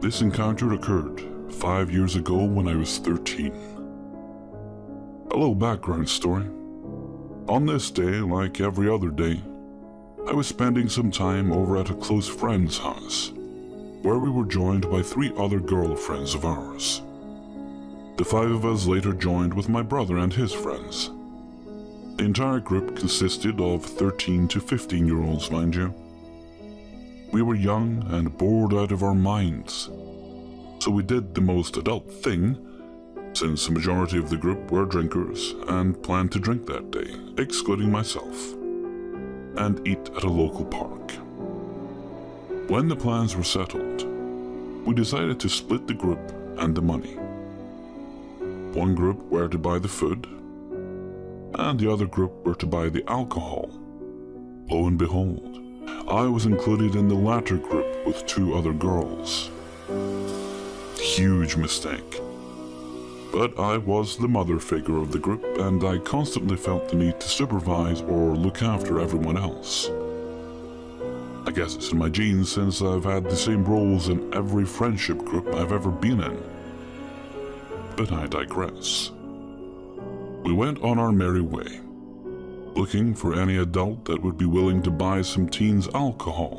This encounter occurred 5 years ago when I was 13. A little background story. On this day, like every other day, I was spending some time over at a close friend's house, where we were joined by 3 other girlfriends of ours. The 5 of us later joined with my brother and his friends. The entire group consisted of 13 to 15-year-olds, mind you. We were young and bored out of our minds, so we did the most adult thing, since the majority of the group were drinkers and planned to drink that day, excluding myself, and eat at a local park. When the plans were settled, we decided to split the group and the money. One group were to buy the food, and the other group were to buy the alcohol. Lo and behold, I was included in the latter group with 2 other girls. Huge mistake. But I was the mother figure of the group, and I constantly felt the need to supervise or look after everyone else. I guess it's in my genes, since I've had the same roles in every friendship group I've ever been in. But I digress. We went on our merry way, looking for any adult that would be willing to buy some teens alcohol,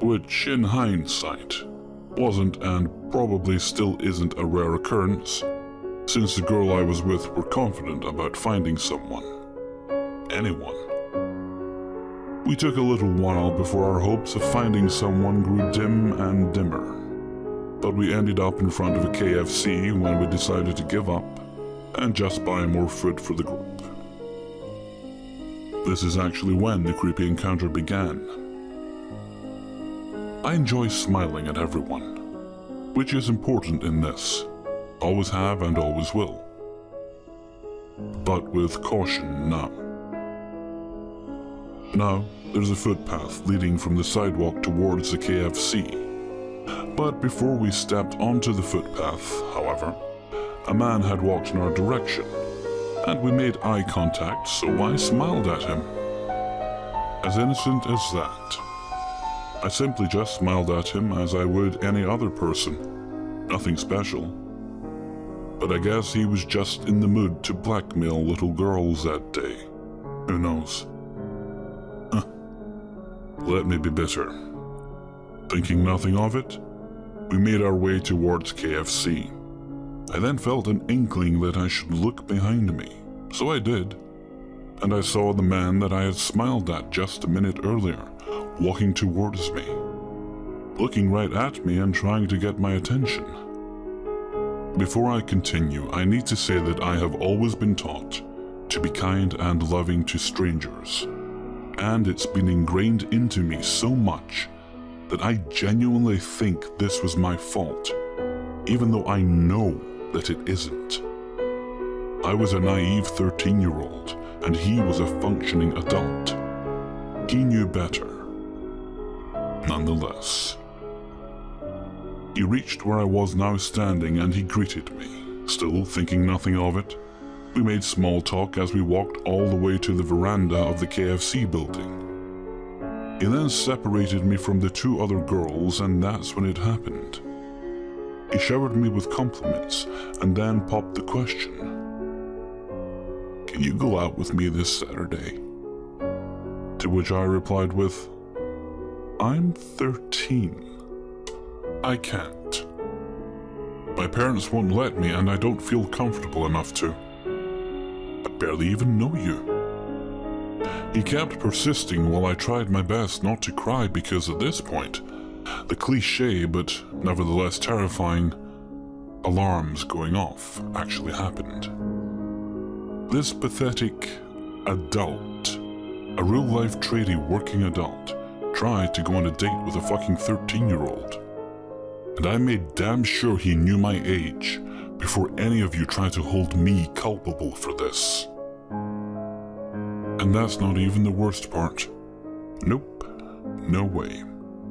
which in hindsight wasn't and probably still isn't a rare occurrence, since the girl I was with were confident about finding someone. Anyone. We took a little while before our hopes of finding someone grew dim and dimmer, but we ended up in front of a KFC when we decided to give up and just buy more food for the group. This is actually when the creepy encounter began. I enjoy smiling at everyone, which is important in this. Always have and always will. But with caution now. Now, there's a footpath leading from the sidewalk towards the KFC. But before we stepped onto the footpath, however, a man had walked in our direction, and we made eye contact, so I smiled at him. As innocent as that. I simply just smiled at him as I would any other person. Nothing special. But I guess he was just in the mood to blackmail little girls that day. Who knows? Let me be bitter. Thinking nothing of it, we made our way towards KFC. I then felt an inkling that I should look behind me, so I did, and I saw the man that I had smiled at just a minute earlier walking towards me, looking right at me and trying to get my attention. Before I continue, I need to say that I have always been taught to be kind and loving to strangers, and it's been ingrained into me so much that I genuinely think this was my fault, even though I know that it isn't. I was a naive 13-year-old, and he was a functioning adult. He knew better. Nonetheless, he reached where I was now standing and he greeted me, still thinking nothing of it. We made small talk as we walked all the way to the veranda of the KFC building. He then separated me from the 2 other girls, and that's when it happened. He showered me with compliments and then popped the question, "Can you go out with me this Saturday?" To which I replied with, "I'm 13. I can't. My parents won't let me, and I don't feel comfortable enough to. I barely even know you." He kept persisting while I tried my best not to cry, because at this point, the cliché but nevertheless terrifying alarms going off actually happened. This pathetic adult, a real-life tradie working adult, tried to go on a date with a fucking 13-year-old. And I made damn sure he knew my age before any of you tried to hold me culpable for this. And that's not even the worst part. Nope, no way.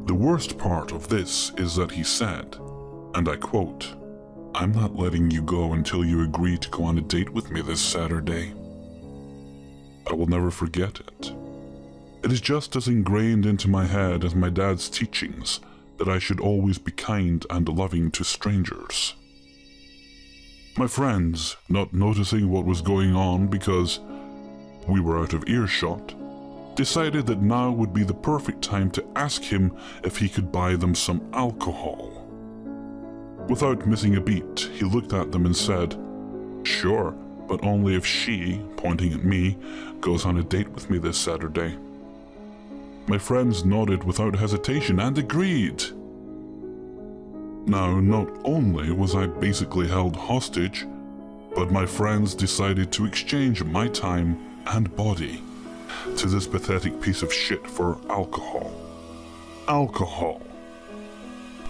The worst part of this is that he said, and I quote, "I'm not letting you go until you agree to go on a date with me this Saturday." I will never forget it. It is just as ingrained into my head as my dad's teachings that I should always be kind and loving to strangers. My friends, not noticing what was going on because we were out of earshot, decided that now would be the perfect time to ask him if he could buy them some alcohol. Without missing a beat, he looked at them and said, "Sure, but only if she," pointing at me, "goes on a date with me this Saturday." My friends nodded without hesitation and agreed. Now, not only was I basically held hostage, but my friends decided to exchange my time and body to this pathetic piece of shit for alcohol. Alcohol.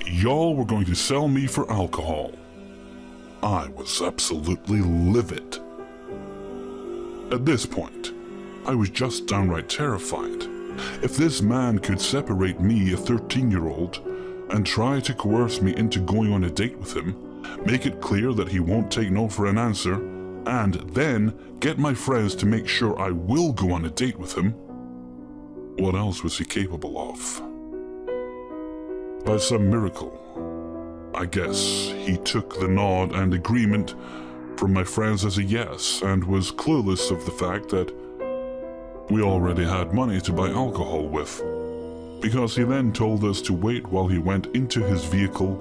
Y'all were going to sell me for alcohol. I was absolutely livid. At this point, I was just downright terrified. If this man could separate me, a 13-year-old, and try to coerce me into going on a date with him, make it clear that he won't take no for an answer, and then get my friends to make sure I will go on a date with him, what else was he capable of? By some miracle, I guess he took the nod and agreement from my friends as a yes and was clueless of the fact that we already had money to buy alcohol with, because he then told us to wait while he went into his vehicle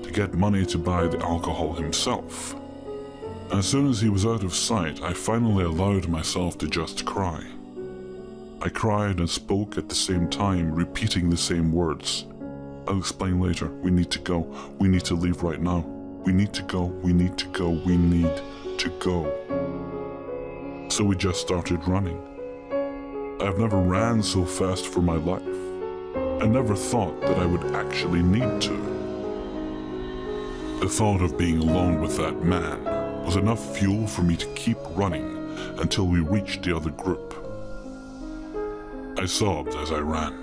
to get money to buy the alcohol himself. As soon as he was out of sight, I finally allowed myself to just cry. I cried and spoke at the same time, repeating the same words. "I'll explain later. We need to go. We need to leave right now. We need to go. We need to go. We need to go." So we just started running. I've never ran so fast for my life. I never thought that I would actually need to. The thought of being alone with that man was enough fuel for me to keep running until we reached the other group. I sobbed as I ran,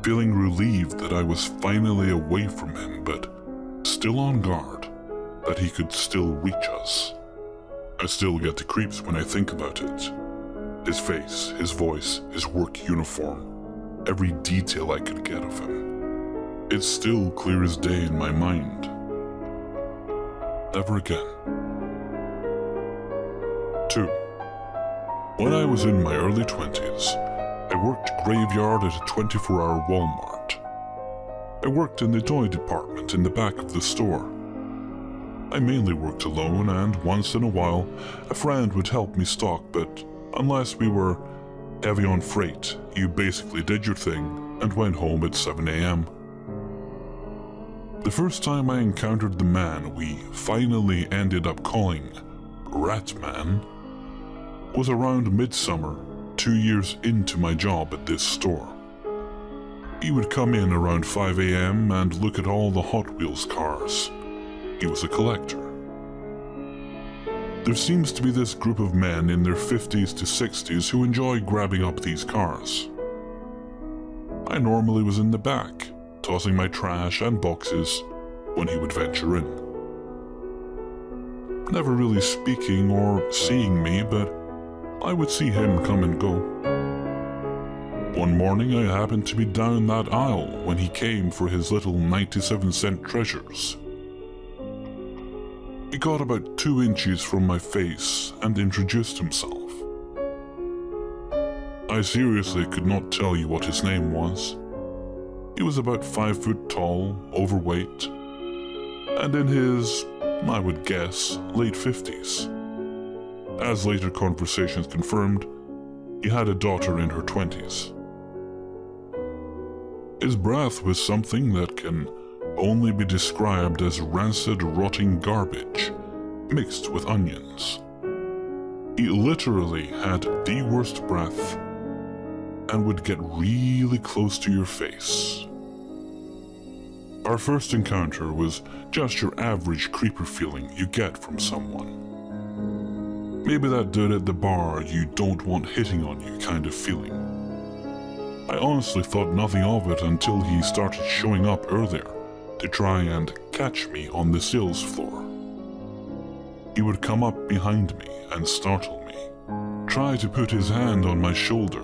feeling relieved that I was finally away from him, but still on guard that he could still reach us. I still get the creeps when I think about it. His face, his voice, his work uniform, every detail I could get of him. It's still clear as day in my mind. Never again. 2. When I was in my early 20s, I worked graveyard at a 24-hour Walmart. I worked in the toy department in the back of the store. I mainly worked alone, and once in a while, a friend would help me stock, but unless we were heavy on freight, you basically did your thing and went home at 7 a.m. The first time I encountered the man we finally ended up calling Ratman was around midsummer, 2 years into my job at this store. He would come in around 5 a.m. and look at all the Hot Wheels cars. He was a collector. There seems to be this group of men in their 50s to 60s who enjoy grabbing up these cars. I normally was in the back, tossing my trash and boxes when he would venture in. Never really speaking or seeing me, but I would see him come and go. One morning I happened to be down that aisle when he came for his little 97-cent treasures. He got about 2 inches from my face and introduced himself. I seriously could not tell you what his name was. He was about 5 foot tall, overweight, and in his, I would guess, late 50s. As later conversations confirmed, he had a daughter in her 20s. His breath was something that can only be described as rancid, rotting garbage mixed with onions. He literally had the worst breath and would get really close to your face. Our first encounter was just your average creeper feeling you get from someone. Maybe that dude at the bar you don't want hitting on you kind of feeling. I honestly thought nothing of it until he started showing up earlier to try and catch me on the sales floor. He would come up behind me and startle me, try to put his hand on my shoulder,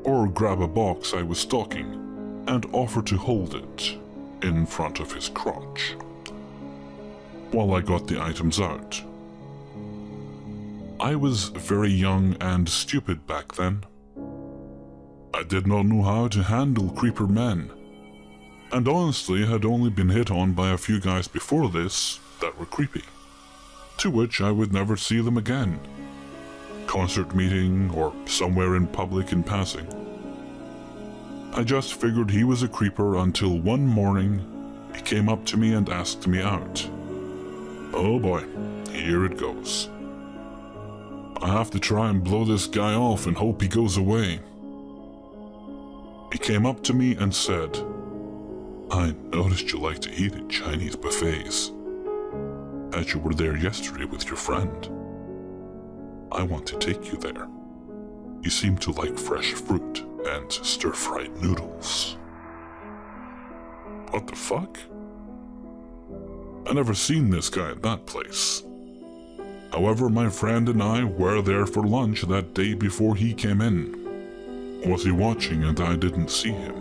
or grab a box I was stalking, and offered to hold it in front of his crotch while I got the items out. I was very young and stupid back then. I did not know how to handle creeper men, and honestly had only been hit on by a few guys before this that were creepy, to which I would never see them again. Concert meeting or somewhere in public in passing. I just figured he was a creeper until one morning he came up to me and asked me out. Oh boy, here it goes. I have to try and blow this guy off and hope he goes away. He came up to me and said, I noticed you like to eat at Chinese buffets. That you were there yesterday with your friend. I want to take you there. You seem to like fresh fruit and stir-fried noodles. What the fuck? I never seen this guy at that place. However, my friend and I were there for lunch that day before he came in. Was he watching and I didn't see him?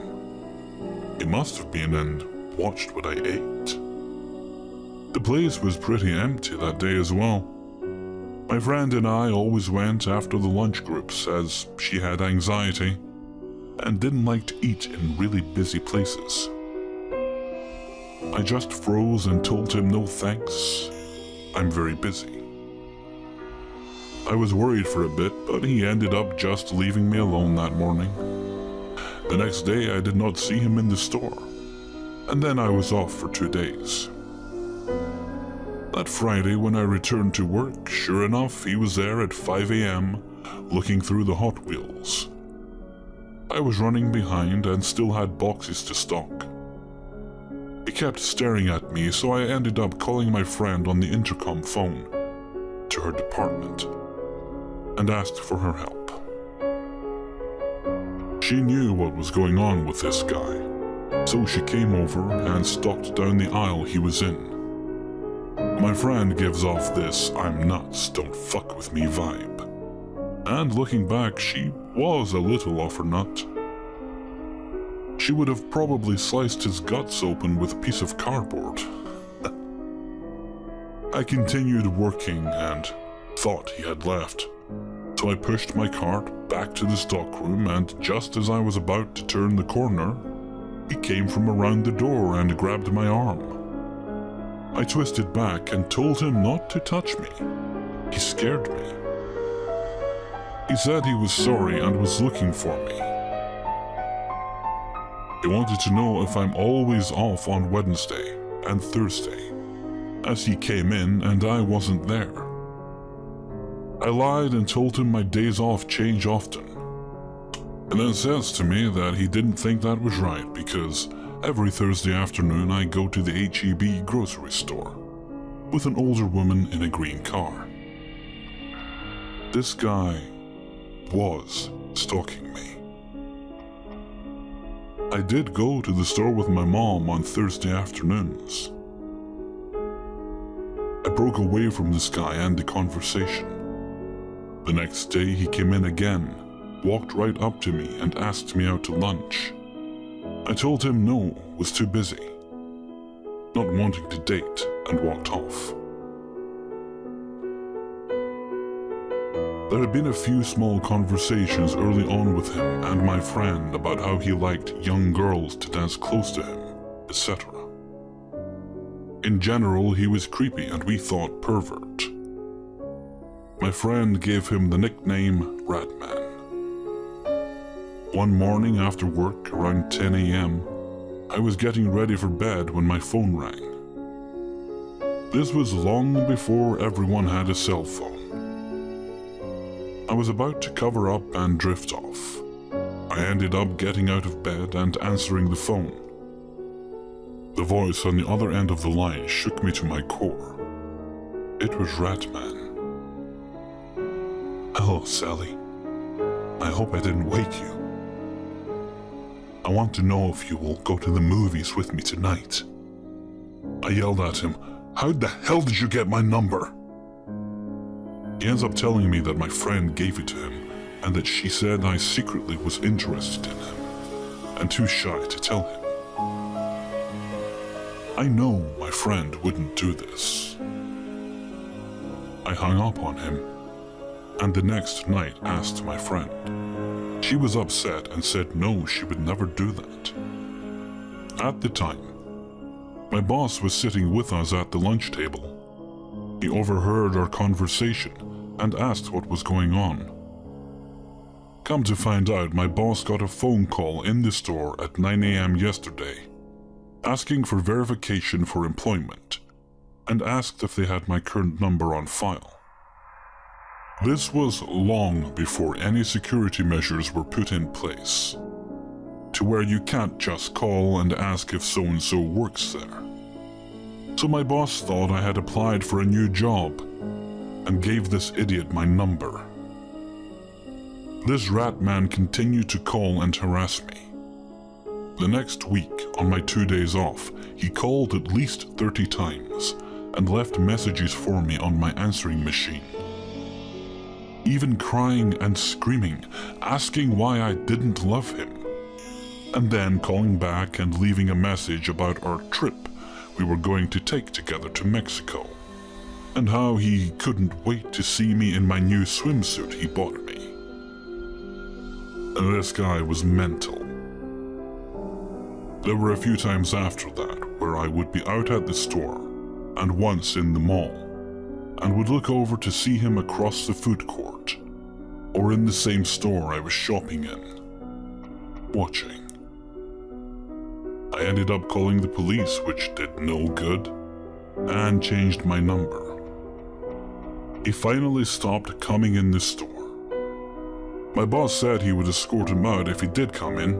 He must have been and watched what I ate. The place was pretty empty that day as well. My friend and I always went after the lunch groups as she had anxiety and didn't like to eat in really busy places. I just froze and told him no thanks, I'm very busy. I was worried for a bit, but he ended up just leaving me alone that morning. The next day I did not see him in the store, and then I was off for 2 days. That Friday when I returned to work, sure enough, he was there at 5 a.m. looking through the Hot Wheels. I was running behind and still had boxes to stock. He kept staring at me, so I ended up calling my friend on the intercom phone to her department and asked for her help. She knew what was going on with this guy, so she came over and stalked down the aisle he was in. My friend gives off this I'm nuts, don't fuck with me vibe. And looking back, she was a little off her nut. She would have probably sliced his guts open with a piece of cardboard. I continued working and thought he had left, so I pushed my cart back to the stockroom, and just as I was about to turn the corner, he came from around the door and grabbed my arm. I twisted back and told him not to touch me. He scared me. He said he was sorry and was looking for me. He wanted to know if I'm always off on Wednesday and Thursday, as he came in and I wasn't there. I lied and told him my days off change often, and then says to me that he didn't think that was right because every Thursday afternoon I go to the H-E-B grocery store with an older woman in a green car. This guy was stalking me. I did go to the store with my mom on Thursday afternoons. I broke away from this guy and the conversation. The next day he came in again, walked right up to me and asked me out to lunch. I told him no, was too busy, not wanting to date, and walked off. There had been a few small conversations early on with him and my friend about how he liked young girls to dance close to him, etc. In general, he was creepy and we thought pervert. My friend gave him the nickname Ratman. One morning after work, around 10 a.m., I was getting ready for bed when my phone rang. This was long before everyone had a cell phone. I was about to cover up and drift off. I ended up getting out of bed and answering the phone. The voice on the other end of the line shook me to my core. It was Ratman. Hello, Sally. I hope I didn't wake you. I want to know if you will go to the movies with me tonight. I yelled at him, how the hell did you get my number? He ends up telling me that my friend gave it to him and that she said I secretly was interested in him and too shy to tell him. I know my friend wouldn't do this. I hung up on him, and the next night asked my friend. She was upset and said no, she would never do that. At the time, my boss was sitting with us at the lunch table. He overheard our conversation and asked what was going on. Come to find out, my boss got a phone call in the store at 9 a.m. yesterday, asking for verification for employment, and asked if they had my current number on file. This was long before any security measures were put in place, to where you can't just call and ask if so-and-so works there. So my boss thought I had applied for a new job and gave this idiot my number. This rat man continued to call and harass me. The next week, on my 2 days off, he called at least 30 times and left messages for me on my answering machine. Even crying and screaming, asking why I didn't love him, and then calling back and leaving a message about our trip we were going to take together to Mexico, and how he couldn't wait to see me in my new swimsuit he bought me. And this guy was mental. There were a few times after that where I would be out at the store, and once in the mall, and would look over to see him across the food court, or in the same store I was shopping in, watching. I ended up calling the police, which did no good, and changed my number. He finally stopped coming in the store. My boss said he would escort him out if he did come in,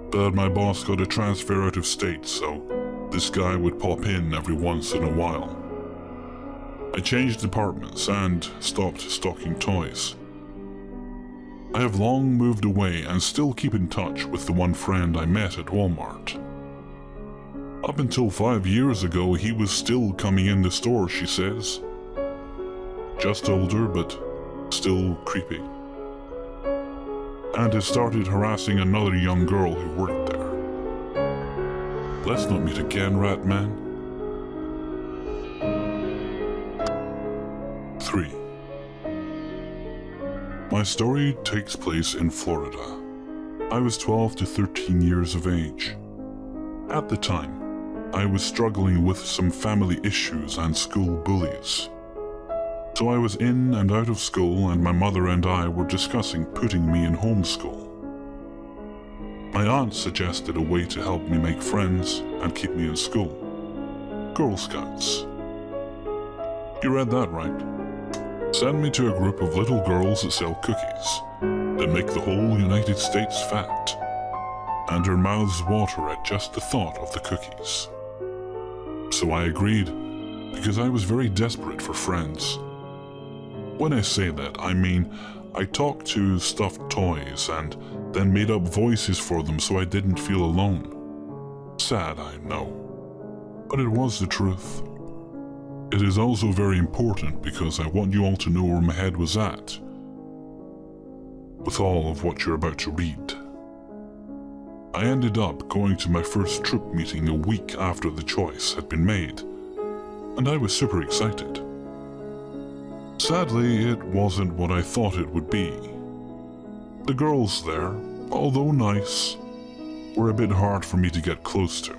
but my boss got a transfer out of state, so this guy would pop in every once in a while. I changed departments and stopped stocking toys. I have long moved away and still keep in touch with the one friend I met at Walmart. Up until 5 years ago, he was still coming in the store, she says. Just older, but still creepy. And has started harassing another young girl who worked there. Let's not meet again, rat man. 3. My story takes place in Florida. I was 12 to 13 years of age. At the time, I was struggling with some family issues and school bullies. So I was in and out of school, and my mother and I were discussing putting me in homeschool. My aunt suggested a way to help me make friends and keep me in school. Girl Scouts. You read that right. Send me to a group of little girls that sell cookies, that make the whole United States fat, and her mouths water at just the thought of the cookies. So I agreed, because I was very desperate for friends. When I say that, I mean I talked to stuffed toys and then made up voices for them so I didn't feel alone. Sad, I know, but it was the truth. It is also very important because I want you all to know where my head was at with all of what you're about to read. I ended up going to my first trip meeting a week after the choice had been made, and I was super excited. Sadly, it wasn't what I thought it would be. The girls there, although nice, were a bit hard for me to get close to.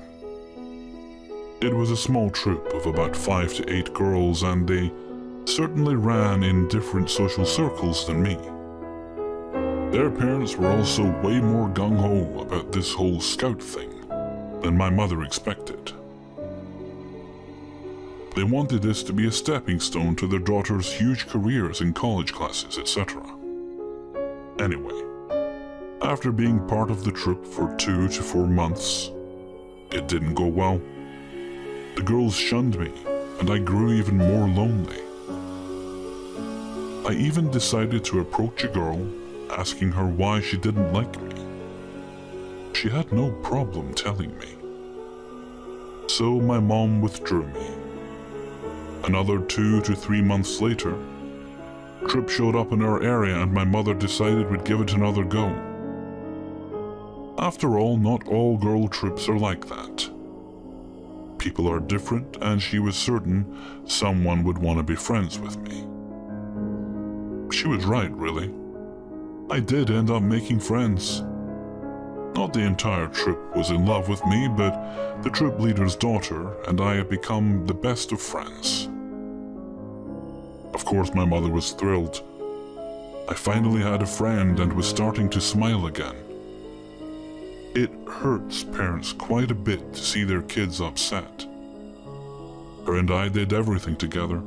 It was a small troop of about 5 to 8 girls, and they certainly ran in different social circles than me. Their parents were also way more gung-ho about this whole scout thing than my mother expected. They wanted this to be a stepping stone to their daughters' huge careers in college classes, etc. Anyway, after being part of the troop for 2 to 4 months, it didn't go well. The girls shunned me, and I grew even more lonely. I even decided to approach a girl, asking her why she didn't like me. She had no problem telling me. So my mom withdrew me. Another 2 to 3 months later, Trip showed up in our area and my mother decided we'd give it another go. After all, not all girl trips are like that. People are different, and she was certain someone would want to be friends with me. She was right, really. I did end up making friends. Not the entire trip was in love with me, but the trip leader's daughter and I have become the best of friends. Of course, my mother was thrilled. I finally had a friend and was starting to smile again. It hurts parents quite a bit to see their kids upset. Her and I did everything together.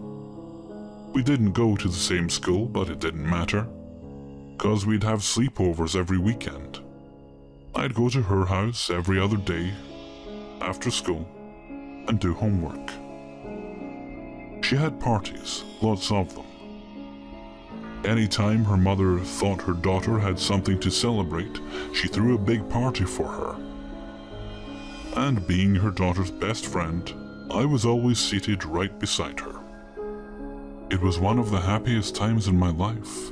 We didn't go to the same school, but it didn't matter, 'cause we'd have sleepovers every weekend. I'd go to her house every other day after school and do homework. She had parties, lots of them. Anytime her mother thought her daughter had something to celebrate, she threw a big party for her. And being her daughter's best friend, I was always seated right beside her. It was one of the happiest times in my life.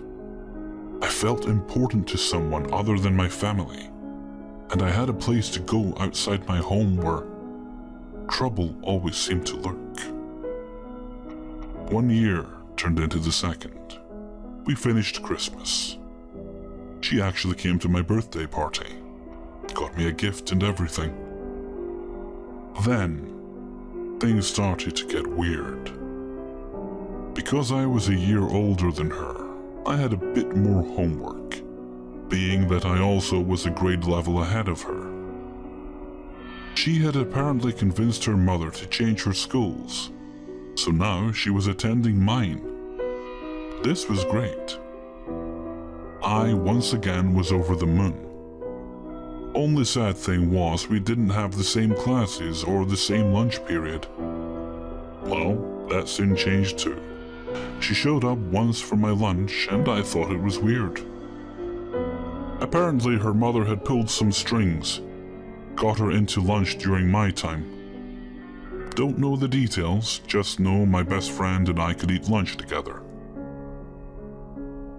I felt important to someone other than my family, and I had a place to go outside my home where trouble always seemed to lurk. 1 year turned into the second. We finished Christmas. She actually came to my birthday party, got me a gift and everything. Then, things started to get weird. Because I was a year older than her, I had a bit more homework, being that I also was a grade level ahead of her. She had apparently convinced her mother to change her schools, so now she was attending mine. This was great. I once again was over the moon. Only sad thing was we didn't have the same classes or the same lunch period. Well, that soon changed too. She showed up once for my lunch and I thought it was weird. Apparently her mother had pulled some strings, got her into lunch during my time. Don't know the details, just know my best friend and I could eat lunch together.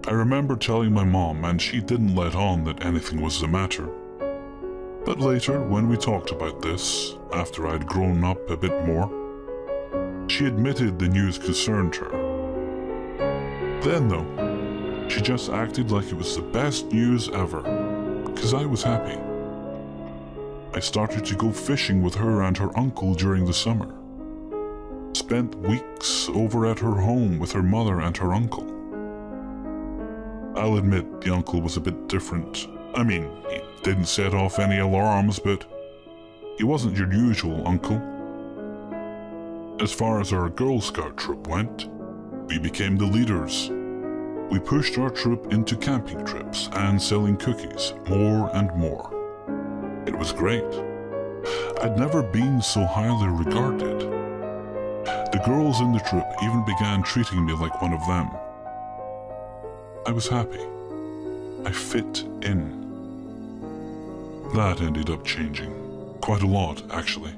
I remember telling my mom and she didn't let on that anything was the matter. But later, when we talked about this, after I'd grown up a bit more, she admitted the news concerned her. Then though, she just acted like it was the best news ever, 'cause I was happy. I started to go fishing with her and her uncle during the summer. Spent weeks over at her home with her mother and her uncle. I'll admit the uncle was a bit different. I mean, he didn't set off any alarms, but he wasn't your usual uncle. As far as our Girl Scout troop went, we became the leaders. We pushed our troop into camping trips and selling cookies more and more. It was great. I'd never been so highly regarded. The girls in the troop even began treating me like one of them. I was happy. I fit in. That ended up changing. Quite a lot, actually.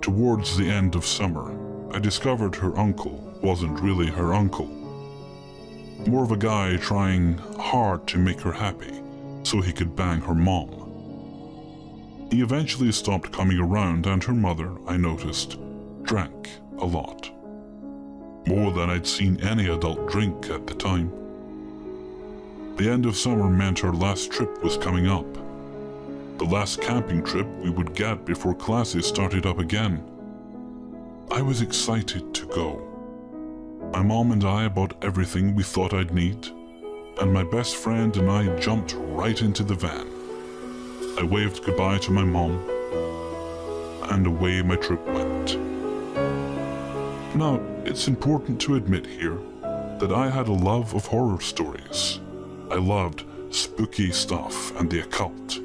Towards the end of summer, I discovered her uncle wasn't really her uncle. More of a guy trying hard to make her happy so he could bang her mom. He eventually stopped coming around and her mother, I noticed, drank a lot. More than I'd seen any adult drink at the time. The end of summer meant our last trip was coming up. The last camping trip we would get before classes started up again. I was excited to go. My mom and I bought everything we thought I'd need, and my best friend and I jumped right into the van. I waved goodbye to my mom, and away my trip went. Now, it's important to admit here that I had a love of horror stories. I loved spooky stuff and the occult.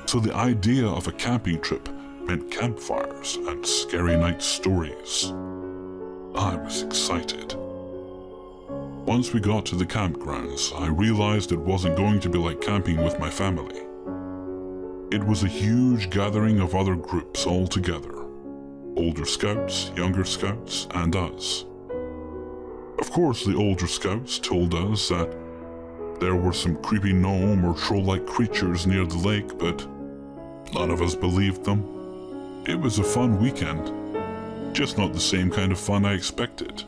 So the idea of a camping trip meant campfires and scary night stories. I was excited. Once we got to the campgrounds, I realized it wasn't going to be like camping with my family. It was a huge gathering of other groups all together. Older scouts, younger scouts, and us. Of course, the older scouts told us that there were some creepy gnome or troll-like creatures near the lake, but none of us believed them. It was a fun weekend, just not the same kind of fun I expected.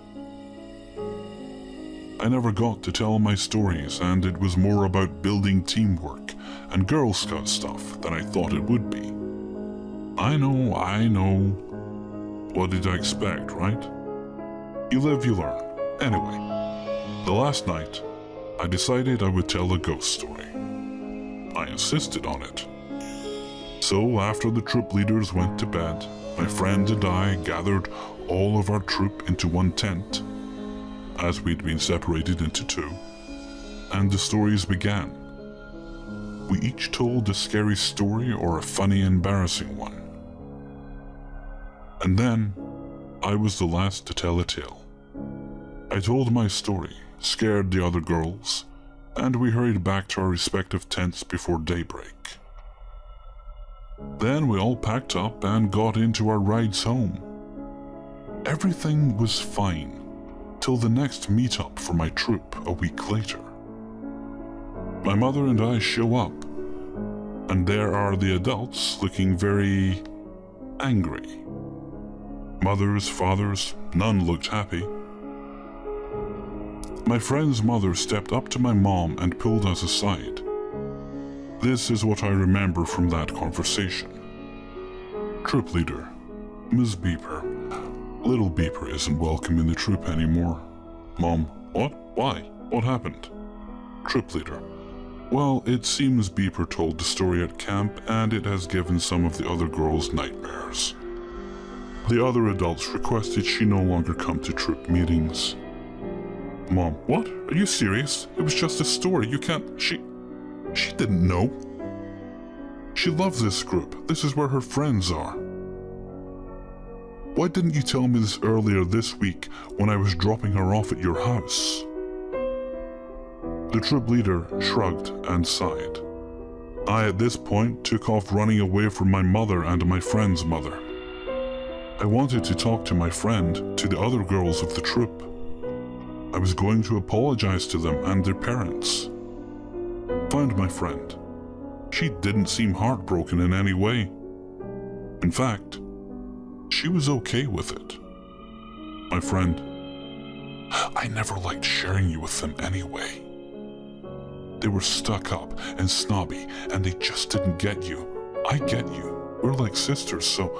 I never got to tell my stories, and it was more about building teamwork and Girl Scout stuff than I thought it would be. I know. What did I expect, right? You live, you learn. Anyway, the last night, I decided I would tell a ghost story. I insisted on it. So after the troop leaders went to bed, my friend and I gathered all of our troop into one tent, as we'd been separated into two, and the stories began. We each told a scary story or a funny, embarrassing one. And then, I was the last to tell a tale. I told my story, scared the other girls, and we hurried back to our respective tents before daybreak. Then we all packed up and got into our rides home. Everything was fine till the next meetup for my troop a week later. My mother and I show up, and there are the adults looking very angry. Mothers, fathers, none looked happy. My friend's mother stepped up to my mom and pulled us aside. This is what I remember from that conversation. Troop leader, Ms. Beeper. Little Beeper isn't welcome in the troop anymore. Mom, what? Why? What happened? Troop leader. Well, it seems Beeper told the story at camp, and it has given some of the other girls nightmares. The other adults requested she no longer come to troop meetings. Mom, what? Are you serious? It was just a story. You can't... She didn't know. She loves this group. This is where her friends are. Why didn't you tell me this earlier this week when I was dropping her off at your house? The troop leader shrugged and sighed. I, at this point, took off running away from my mother and my friend's mother. I wanted to talk to my friend, to the other girls of the troop. I was going to apologize to them and their parents. Found my friend. She didn't seem heartbroken in any way. In fact, she was okay with it. My friend, I never liked sharing you with them anyway. They were stuck up and snobby, and they just didn't get you. I get you. We're like sisters, so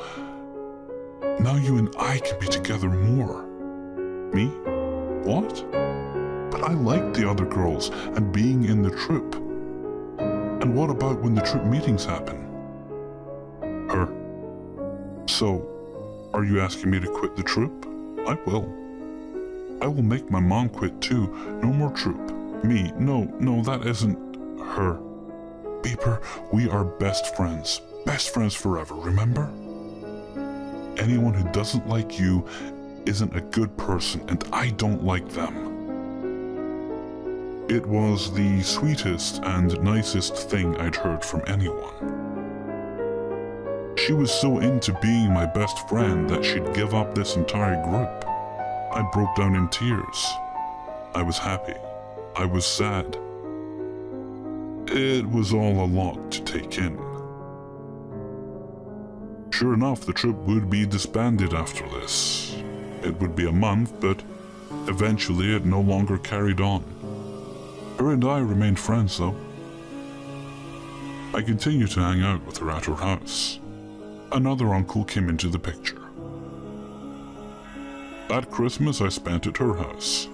now you and I can be together more. Me? What? But I liked the other girls and being in the troop. And what about when the troop meetings happen? Her. So, are you asking me to quit the troop? I will. I will make my mom quit too. No more troop. Me. No, that isn't her. Beeper, we are best friends. Best friends forever, remember? Anyone who doesn't like you isn't a good person, and I don't like them. It was the sweetest and nicest thing I'd heard from anyone. She was so into being my best friend that she'd give up this entire group. I broke down in tears. I was happy. I was sad. It was all a lot to take in. Sure enough, the troop would be disbanded after this. It would be a month, but eventually it no longer carried on. Her and I remained friends, though. I continued to hang out with her at her house. Another uncle came into the picture. That Christmas I spent at her house.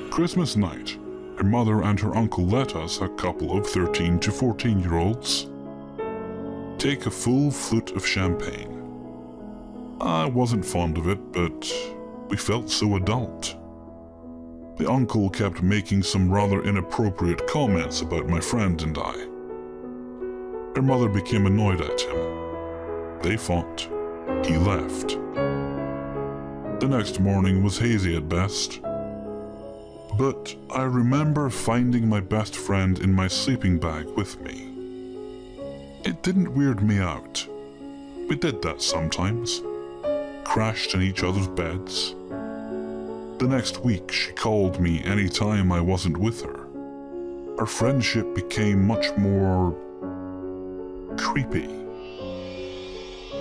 Christmas night, her mother and her uncle let us, a couple of 13 to 14-year-olds, take a full flute of champagne. I wasn't fond of it, but we felt so adult. The uncle kept making some rather inappropriate comments about my friend and I. Her mother became annoyed at him. They fought. He left. The next morning was hazy at best. But I remember finding my best friend in my sleeping bag with me. It didn't weird me out. We did that sometimes. Crashed in each other's beds. The next week she called me any time I wasn't with her. our friendship became much more creepy.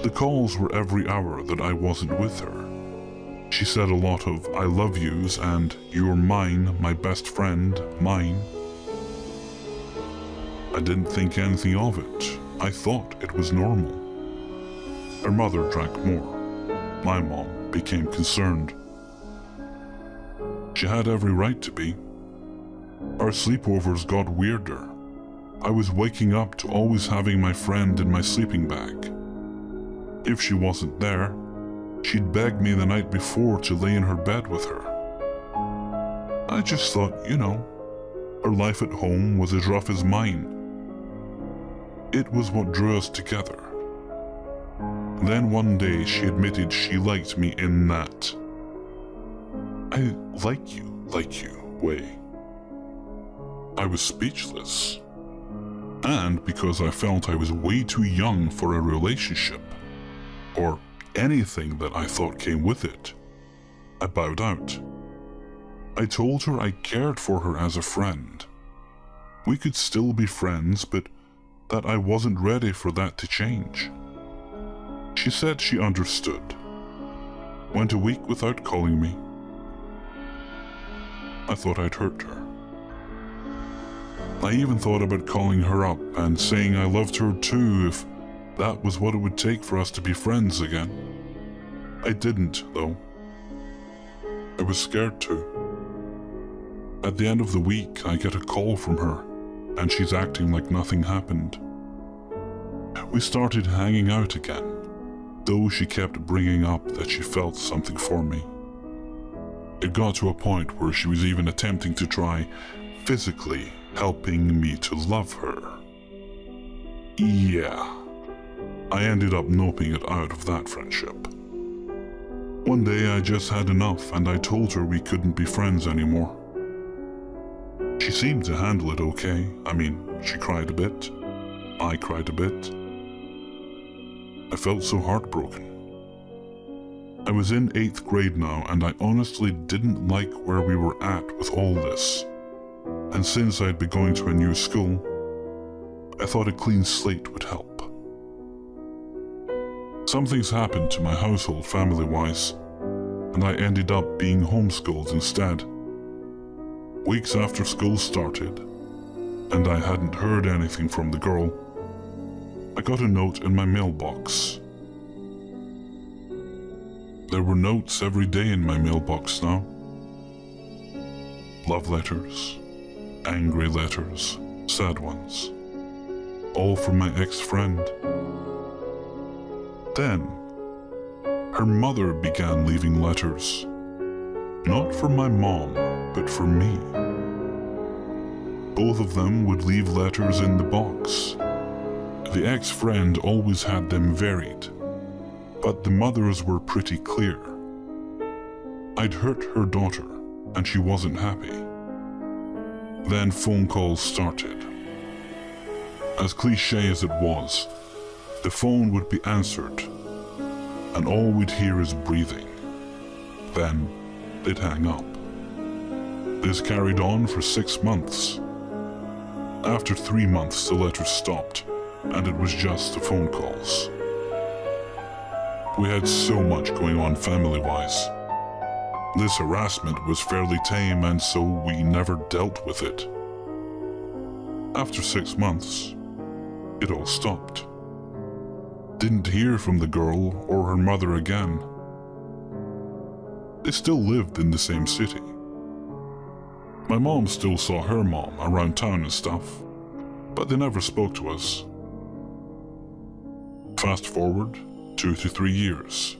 The calls were every hour that I wasn't with her. She said a lot of "I love yous" and "you're mine, my best friend, mine." I didn't think anything of it. I thought it was normal. Her mother drank more. My mom became concerned. She had every right to be. Our sleepovers got weirder. I was waking up to always having my friend in my sleeping bag. If she wasn't there, she'd beg me the night before to lay in her bed with her. I just thought, her life at home was as rough as mine. It was what drew us together. Then one day she admitted she liked me in that "I like you way." I was speechless. And because I felt I was way too young for a relationship, or anything that I thought came with it, I bowed out. I told her I cared for her as a friend. We could still be friends, but that I wasn't ready for that to change. She said she understood. Went a week without calling me. I thought I'd hurt her. I even thought about calling her up and saying I loved her too if that was what it would take for us to be friends again. I didn't, though. I was scared to. At the end of the week, I get a call from her, and she's acting like nothing happened. We started hanging out again, though she kept bringing up that she felt something for me. It got to a point where she was even attempting to try physically helping me to love her. Yeah, I ended up noping it out of that friendship. One day I just had enough and I told her we couldn't be friends anymore. She seemed to handle it okay. I mean, she cried a bit. I cried a bit. I felt so heartbroken. I was in 8th grade now and I honestly didn't like where we were at with all this. And since I'd be going to a new school, I thought a clean slate would help. Something's happened to my household family-wise, and I ended up being homeschooled instead. Weeks after school started, and I hadn't heard anything from the girl, I got a note in my mailbox. There were notes every day in my mailbox now. Love letters, angry letters, sad ones, all from my ex-friend. Then, her mother began leaving letters, not for my mom, but for me. Both of them would leave letters in the box. The ex-friend always had them varied, but the mothers were pretty clear. I'd hurt her daughter, and she wasn't happy. Then phone calls started. As cliché as it was, the phone would be answered, and all we'd hear is breathing. Then they'd hang up. This carried on for 6 months. After 3 months, the letters stopped, and it was just the phone calls. We had so much going on family-wise. This harassment was fairly tame, and so we never dealt with it. After 6 months, it all stopped. Didn't hear from the girl or her mother again. They still lived in the same city. My mom still saw her mom around town and stuff, but they never spoke to us. Fast forward 2 to 3 years,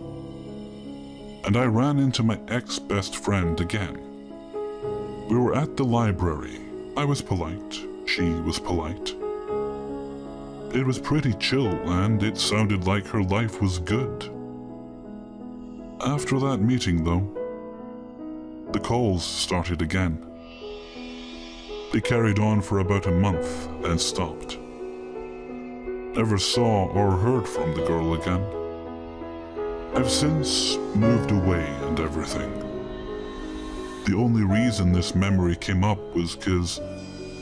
and I ran into my ex-best friend again. We were at the library. I was polite, she was polite. It was pretty chill, and it sounded like her life was good. After that meeting, though, the calls started again. They carried on for about a month, then stopped. Never saw or heard from the girl again. I've since moved away and everything. The only reason this memory came up was because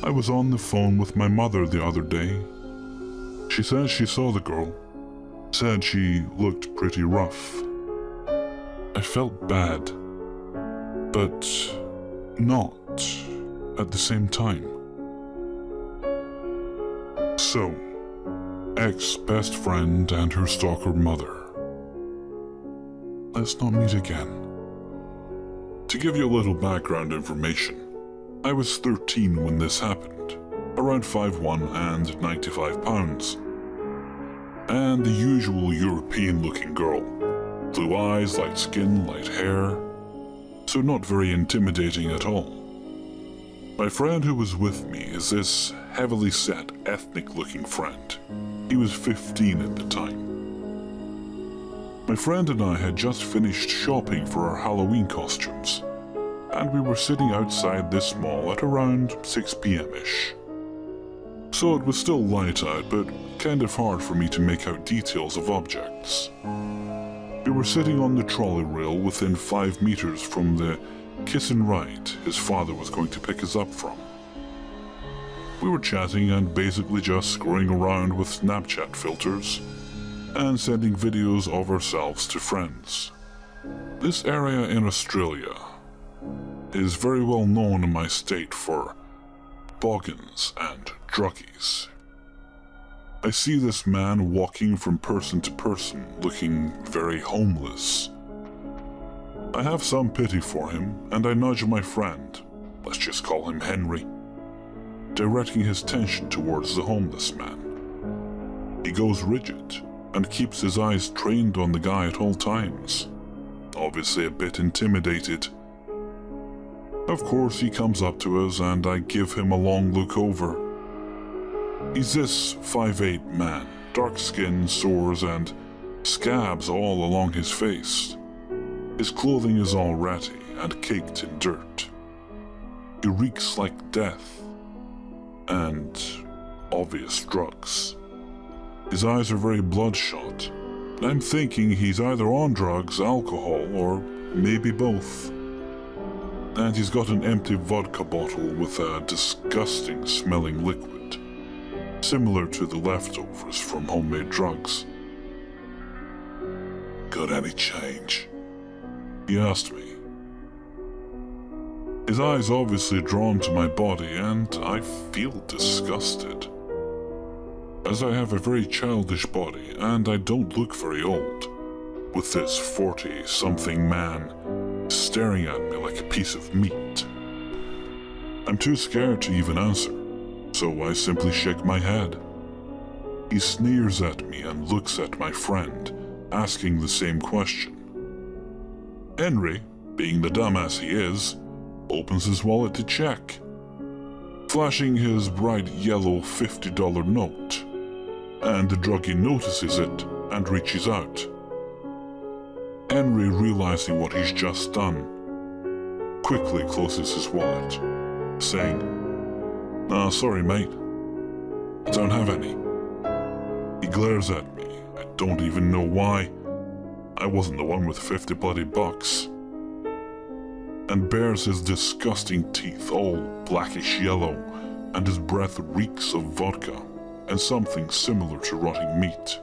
I was on the phone with my mother the other day. She says she saw the girl, said she looked pretty rough. I felt bad, but not at the same time. So, ex-best friend and her stalker mother. Let's not meet again. To give you a little background information, I was 13 when this happened, around 5'1" and 95 pounds. And the usual European-looking girl. Blue eyes, light skin, light hair, so not very intimidating at all. My friend who was with me is this heavily set, ethnic-looking friend. He was 15 at the time. My friend and I had just finished shopping for our Halloween costumes, and we were sitting outside this mall at around 6 p.m.-ish. So it was still light out, but kind of hard for me to make out details of objects. We were sitting on the trolley rail within 5 meters from the kiss and ride his father was going to pick us up from. We were chatting and basically just screwing around with Snapchat filters and sending videos of ourselves to friends. This area in Australia is very well known in my state for boggins and druggies. I see this man walking from person to person, looking very homeless. I have some pity for him, and I nudge my friend, let's just call him Henry, directing his attention towards the homeless man. He goes rigid and keeps his eyes trained on the guy at all times, obviously a bit intimidated. Of course, he comes up to us and I give him a long look over. He's this 5'8" man, dark skin, sores, and scabs all along his face. His clothing is all ratty and caked in dirt. He reeks like death and obvious drugs. His eyes are very bloodshot, and I'm thinking he's either on drugs, alcohol, or maybe both. And he's got an empty vodka bottle with a disgusting smelling liquid, similar to the leftovers from homemade drugs. "Got any change?" he asked me. His eyes obviously drawn to my body, and I feel disgusted, as I have a very childish body and I don't look very old, with this 40-something man staring at me like a piece of meat. I'm too scared to even answer, so I simply shake my head. He sneers at me and looks at my friend, asking the same question. Henry, being the dumbass he is, opens his wallet to check, flashing his bright yellow $50 note, and the druggie notices it and reaches out. Henry, realizing what he's just done, quickly closes his wallet, saying, "Nah, sorry mate, I don't have any." He glares at me, I don't even know why. I wasn't the one with 50 bloody bucks. And bares his disgusting teeth, all blackish yellow, and his breath reeks of vodka and something similar to rotting meat.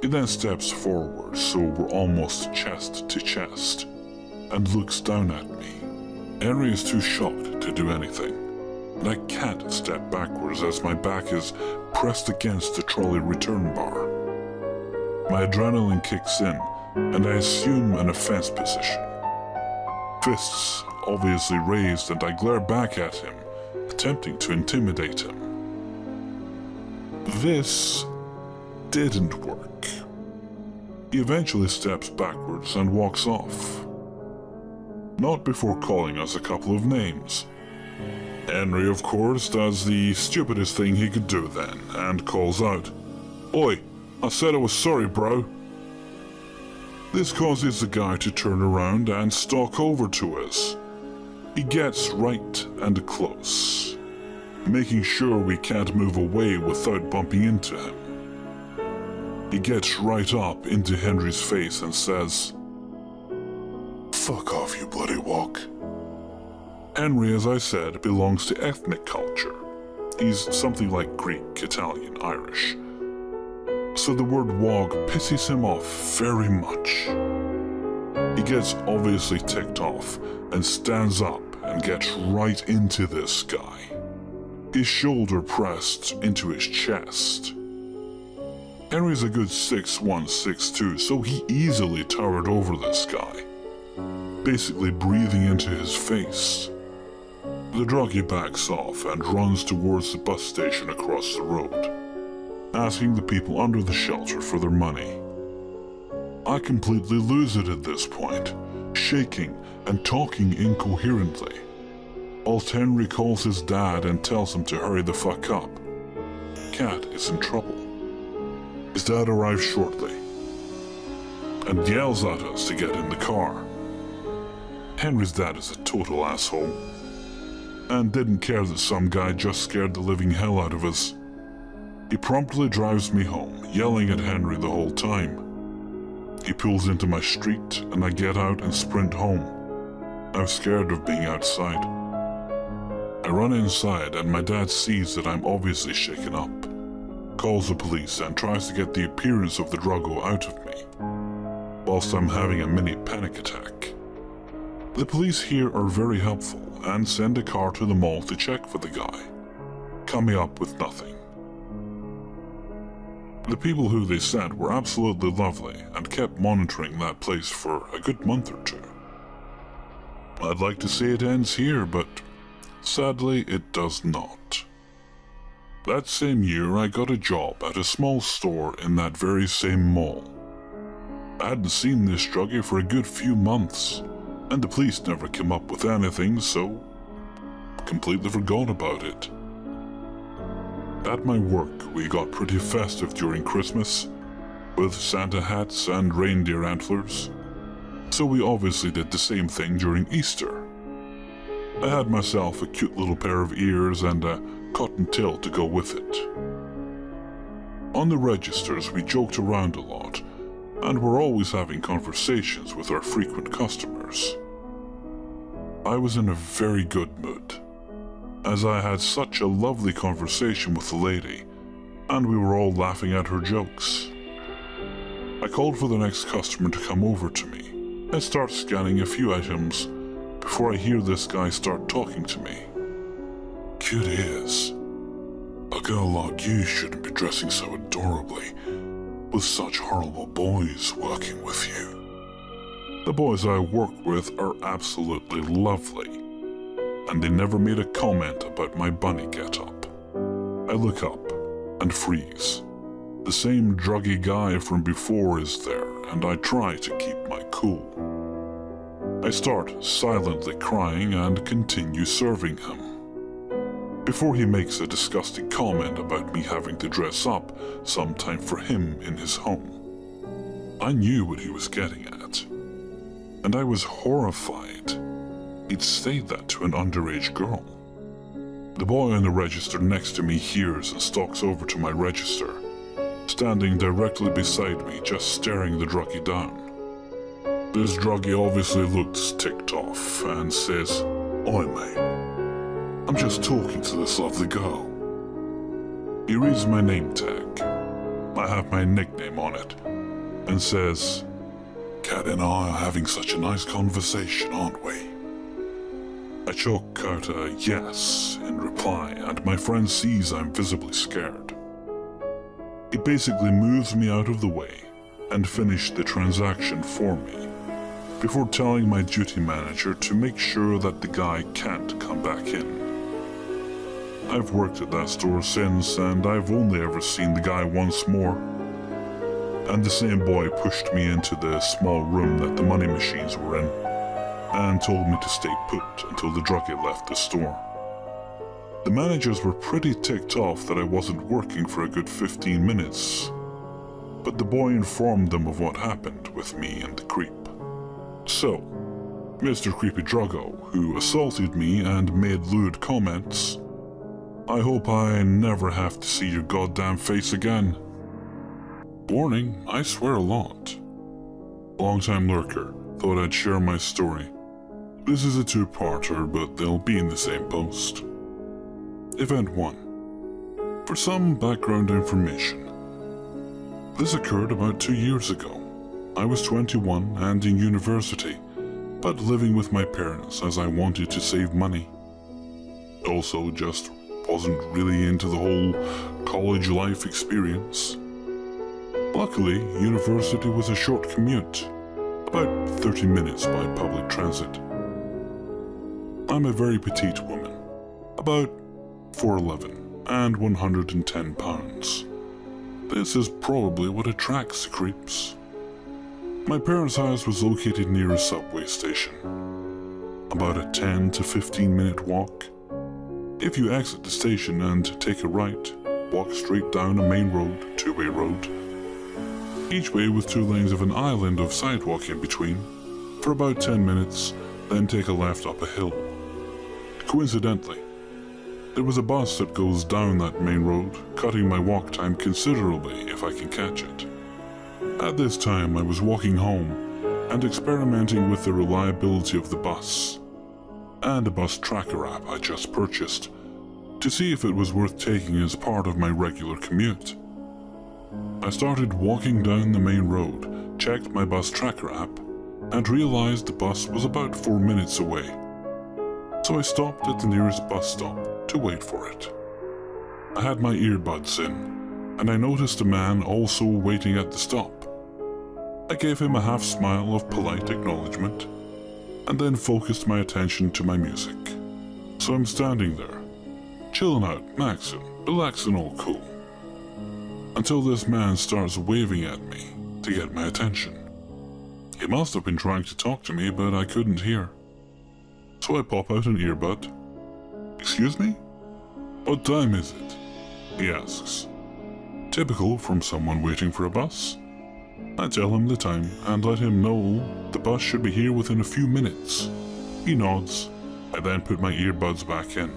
He then steps forward so we're almost chest to chest, and looks down at me. Henry is too shocked to do anything, and I can't step backwards as my back is pressed against the trolley return bar. My adrenaline kicks in, and I assume an offense position. Fists obviously raised, and I glare back at him, attempting to intimidate him. This didn't work. He eventually steps backwards and walks off. Not before calling us a couple of names. Henry, of course, does the stupidest thing he could do then, and calls out, "Oi, I said I was sorry, bro." This causes the guy to turn around and stalk over to us. He gets right and close, making sure we can't move away without bumping into him. He gets right up into Henry's face and says, "Fuck off, you bloody walk." Henry, as I said, belongs to ethnic culture. He's something like Greek, Italian, Irish. So the word wog pisses him off very much. He gets obviously ticked off and stands up and gets right into this guy, his shoulder pressed into his chest. Henry's a good 6'1", 6'2", so he easily towered over this guy, basically breathing into his face. The druggie backs off and runs towards the bus station across the road, asking the people under the shelter for their money. I completely lose it at this point, shaking and talking incoherently. Whilst Henry calls his dad and tells him to hurry the fuck up. Cat is in trouble. His dad arrives shortly and yells at us to get in the car. Henry's dad is a total asshole and didn't care that some guy just scared the living hell out of us. He promptly drives me home, yelling at Henry the whole time. He pulls into my street and I get out and sprint home. I'm scared of being outside. I run inside and my dad sees that I'm obviously shaken up, calls the police and tries to get the appearance of the druggo out of me, whilst I'm having a mini panic attack. The police here are very helpful and send a car to the mall to check for the guy, coming up with nothing. The people who they sent were absolutely lovely and kept monitoring that place for a good month or two. I'd like to say it ends here, but sadly it does not. That same year I got a job at a small store in that very same mall. I hadn't seen this druggie for a good few months, and the police never came up with anything, so completely forgot about it. At my work, we got pretty festive during Christmas, with Santa hats and reindeer antlers, so we obviously did the same thing during Easter. I had myself a cute little pair of ears and a cotton tail to go with it. On the registers, we joked around a lot, and were always having conversations with our frequent customers. I was in a very good mood, as I had such a lovely conversation with the lady, and we were all laughing at her jokes. I called for the next customer to come over to me and start scanning a few items before I hear this guy start talking to me. Cute is. A girl like you shouldn't be dressing so adorably with such horrible boys working with you. The boys I work with are absolutely lovely, and they never made a comment about my bunny get-up. I look up and freeze. The same druggy guy from before is there, and I try to keep my cool. I start silently crying and continue serving him, before he makes a disgusting comment about me having to dress up sometime for him in his home. I knew what he was getting at, and I was horrified he'd say that to an underage girl. The boy on the register next to me hears and stalks over to my register, standing directly beside me, just staring the druggie down. This druggie obviously looks ticked off and says, "Oi mate, I'm just talking to this lovely girl." He reads my name tag. I have my nickname on it, and says, "Cat and I are having such a nice conversation, aren't we?" I choke out a yes in reply, and my friend sees I'm visibly scared. He basically moves me out of the way and finished the transaction for me, before telling my duty manager to make sure that the guy can't come back in. I've worked at that store since, and I've only ever seen the guy once more. And the same boy pushed me into the small room that the money machines were in, and told me to stay put until the druggie left the store. The managers were pretty ticked off that I wasn't working for a good 15 minutes, but the boy informed them of what happened with me and the creep. So, Mr. Creepy Druggo, who assaulted me and made lewd comments, I hope I never have to see your goddamn face again. Warning, I swear a lot. Long-time lurker, thought I'd share my story. This is a two-parter, but they'll be in the same post. Event 1. For some background information. This occurred about 2 years ago. I was 21 and in university, but living with my parents as I wanted to save money. Also, just wasn't really into the whole college life experience. Luckily, university was a short commute, about 30 minutes by public transit. I'm a very petite woman, about 4'11" and 110 pounds. This is probably what attracts the creeps. My parents' house was located near a subway station, about a 10 to 15 minute walk. If you exit the station and take a right, walk straight down a main road, two-way road, each way with 2 lanes of an island of sidewalk in between, for about 10 minutes, then take a left up a hill. Coincidentally, there was a bus that goes down that main road, cutting my walk time considerably if I can catch it. At this time, I was walking home and experimenting with the reliability of the bus and a bus tracker app I just purchased to see if it was worth taking as part of my regular commute. I started walking down the main road, checked my bus tracker app, and realized the bus was about 4 minutes away. So I stopped at the nearest bus stop to wait for it. I had my earbuds in, and I noticed a man also waiting at the stop. I gave him a half smile of polite acknowledgement, and then focused my attention to my music. So I'm standing there, chilling out, maxing, relaxing, all cool, until this man starts waving at me to get my attention. He must have been trying to talk to me, but I couldn't hear. So I pop out an earbud. "Excuse me? What time is it?" he asks. Typical from someone waiting for a bus. I tell him the time and let him know the bus should be here within a few minutes. He nods. I then put my earbuds back in.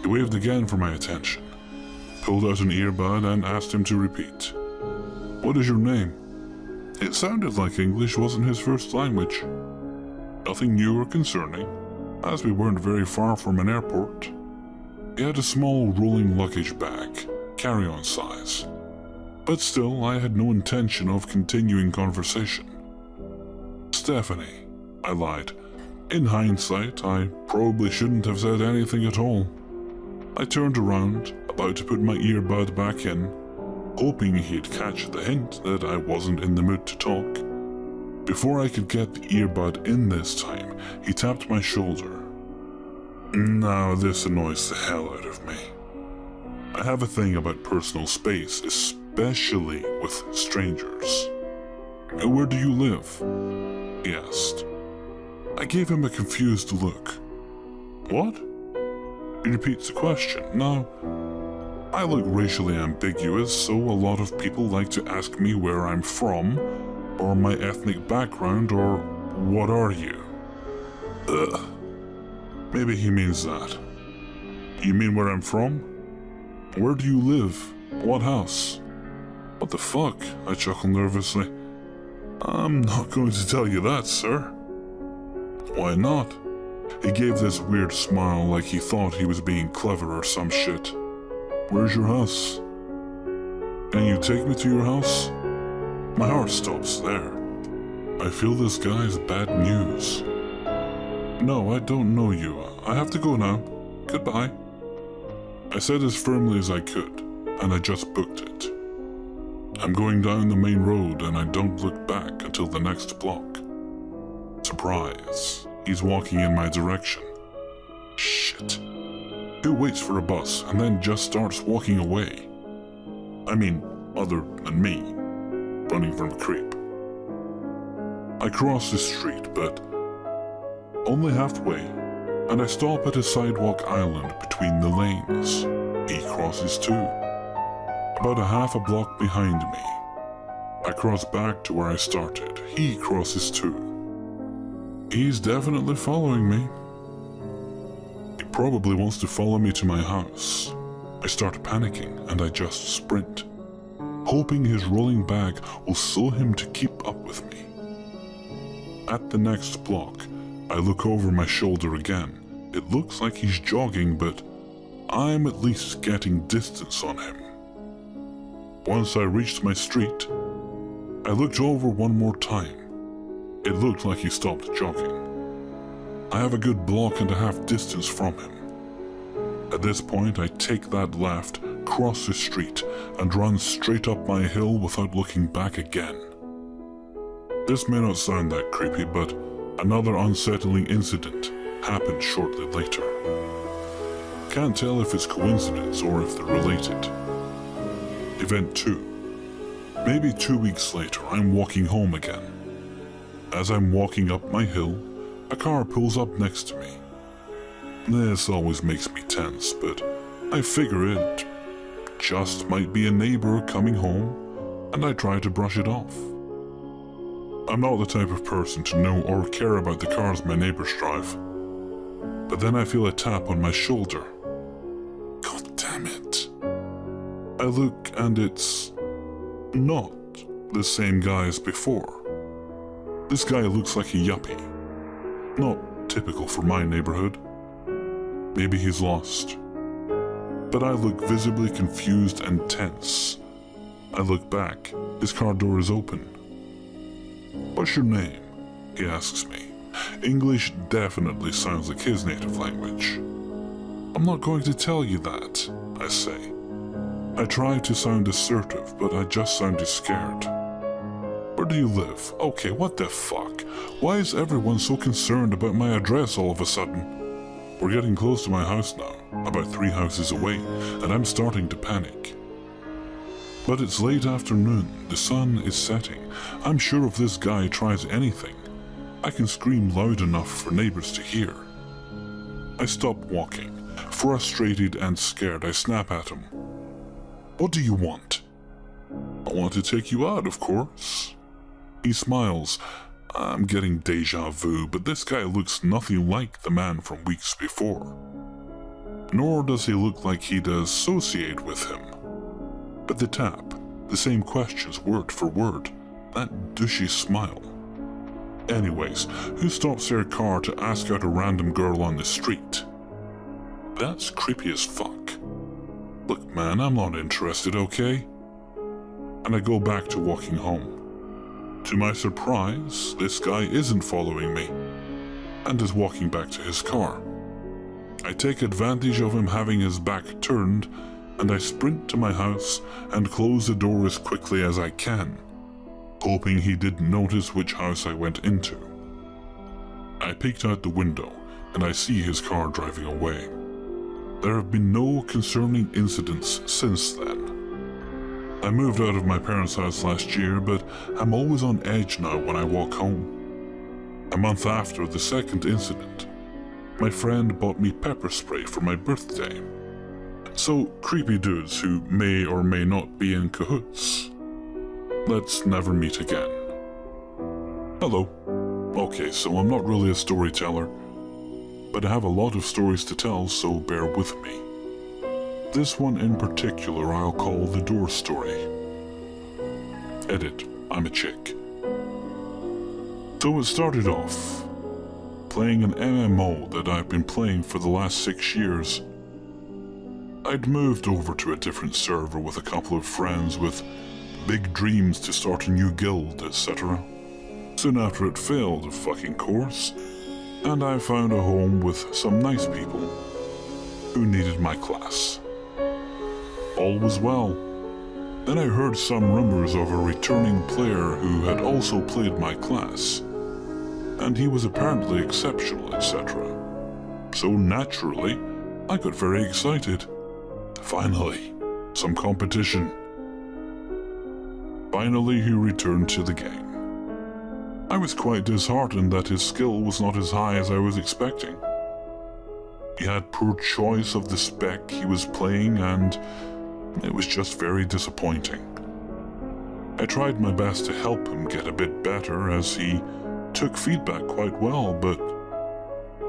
He waved again for my attention, pulled out an earbud and asked him to repeat. "What is your name?" It sounded like English wasn't his first language. Nothing new or concerning, as we weren't very far from an airport. He had a small rolling luggage bag, carry-on size. But still, I had no intention of continuing conversation. "Stephanie," I lied. In hindsight, I probably shouldn't have said anything at all. I turned around, about to put my earbud back in, hoping he'd catch the hint that I wasn't in the mood to talk. Before I could get the earbud in this time, he tapped my shoulder. Now this annoys the hell out of me. I have a thing about personal space, especially with strangers. "Where do you live?" he asked. I gave him a confused look. "What?" He repeats the question. Now, I look racially ambiguous, so a lot of people like to ask me where I'm from, or my ethnic background, or what are you? Ugh. Maybe he means that. "You mean where I'm from? Where do you live? What house?" "What the fuck?" I chuckle nervously. "I'm not going to tell you that, sir." "Why not?" He gave this weird smile like he thought he was being clever or some shit. "Where's your house? Can you take me to your house?" My heart stops there. I feel this guy's bad news. "No, I don't know you. I have to go now. Goodbye." I said as firmly as I could, and I just booked it. I'm going down the main road and I don't look back until the next block. Surprise, he's walking in my direction. Shit. Who waits for a bus and then just starts walking away? I mean, other than me, running from a creep. I cross the street, but only halfway, and I stop at a sidewalk island between the lanes. He crosses too. About a half a block behind me. I cross back to where I started. He crosses too. He's definitely following me. He probably wants to follow me to my house. I start panicking and I just sprint, hoping his rolling bag will slow him to keep up with me. At the next block, I look over my shoulder again. It looks like he's jogging, but I'm at least getting distance on him. Once I reached my street, I looked over one more time. It looked like he stopped jogging. I have a good block and a half distance from him. At this point, I take that left, cross the street, and run straight up my hill without looking back again. This may not sound that creepy, but another unsettling incident happened shortly later. Can't tell if it's coincidence or if they're related. Event 2. Maybe 2 weeks later, I'm walking home again. As I'm walking up my hill, a car pulls up next to me. This always makes me tense, but I figure it just might be a neighbor coming home, and I try to brush it off. I'm not the type of person to know or care about the cars my neighbors drive. But then I feel a tap on my shoulder. God damn it. I look and it's not the same guy as before. This guy looks like a yuppie. Not typical for my neighborhood. Maybe he's lost. But I look visibly confused and tense. I look back. His car door is open. "What's your name?" he asks me. English definitely sounds like his native language. "I'm not going to tell you that," I say. I try to sound assertive, but I just sounded scared. "Where do you live?" "Okay, what the fuck? Why is everyone so concerned about my address all of a sudden?" We're getting close to my house now, about 3 houses away, and I'm starting to panic. But it's late afternoon, the sun is setting. I'm sure if this guy tries anything, I can scream loud enough for neighbors to hear. I stop walking. Frustrated and scared, I snap at him. "What do you want?" "I want to take you out, of course." He smiles. I'm getting deja vu, but this guy looks nothing like the man from weeks before. Nor does he look like he'd associate with him. But the tap, the same questions word for word, that douchey smile. Anyways, who stops their car to ask out a random girl on the street? That's creepy as fuck. Look man, I'm not interested, okay? And I go back to walking home. To my surprise, this guy isn't following me, and is walking back to his car. I take advantage of him having his back turned, and I sprint to my house and close the door as quickly as I can, hoping he didn't notice which house I went into. I peeked out the window, and I see his car driving away. There have been no concerning incidents since then. I moved out of my parents' house last year, but I'm always on edge now when I walk home. A month after the second incident, my friend bought me pepper spray for my birthday. So, creepy dudes who may or may not be in cahoots. Let's never meet again. Hello. Okay, so I'm not really a storyteller, but I have a lot of stories to tell, so bear with me. This one in particular I'll call the door story. Edit, I'm a chick. So it started off playing an MMO that I've been playing for the last 6 years. I'd moved over to a different server with a couple of friends with big dreams to start a new guild, etc. Soon after it failed, of fucking course, and I found a home with some nice people who needed my class. All was well. Then I heard some rumors of a returning player who had also played my class, and he was apparently exceptional, etc. So naturally, I got very excited. Finally, some competition. Finally, he returned to the game. I was quite disheartened that his skill was not as high as I was expecting. He had poor choice of the spec he was playing, and it was just very disappointing. I tried my best to help him get a bit better, as he took feedback quite well, but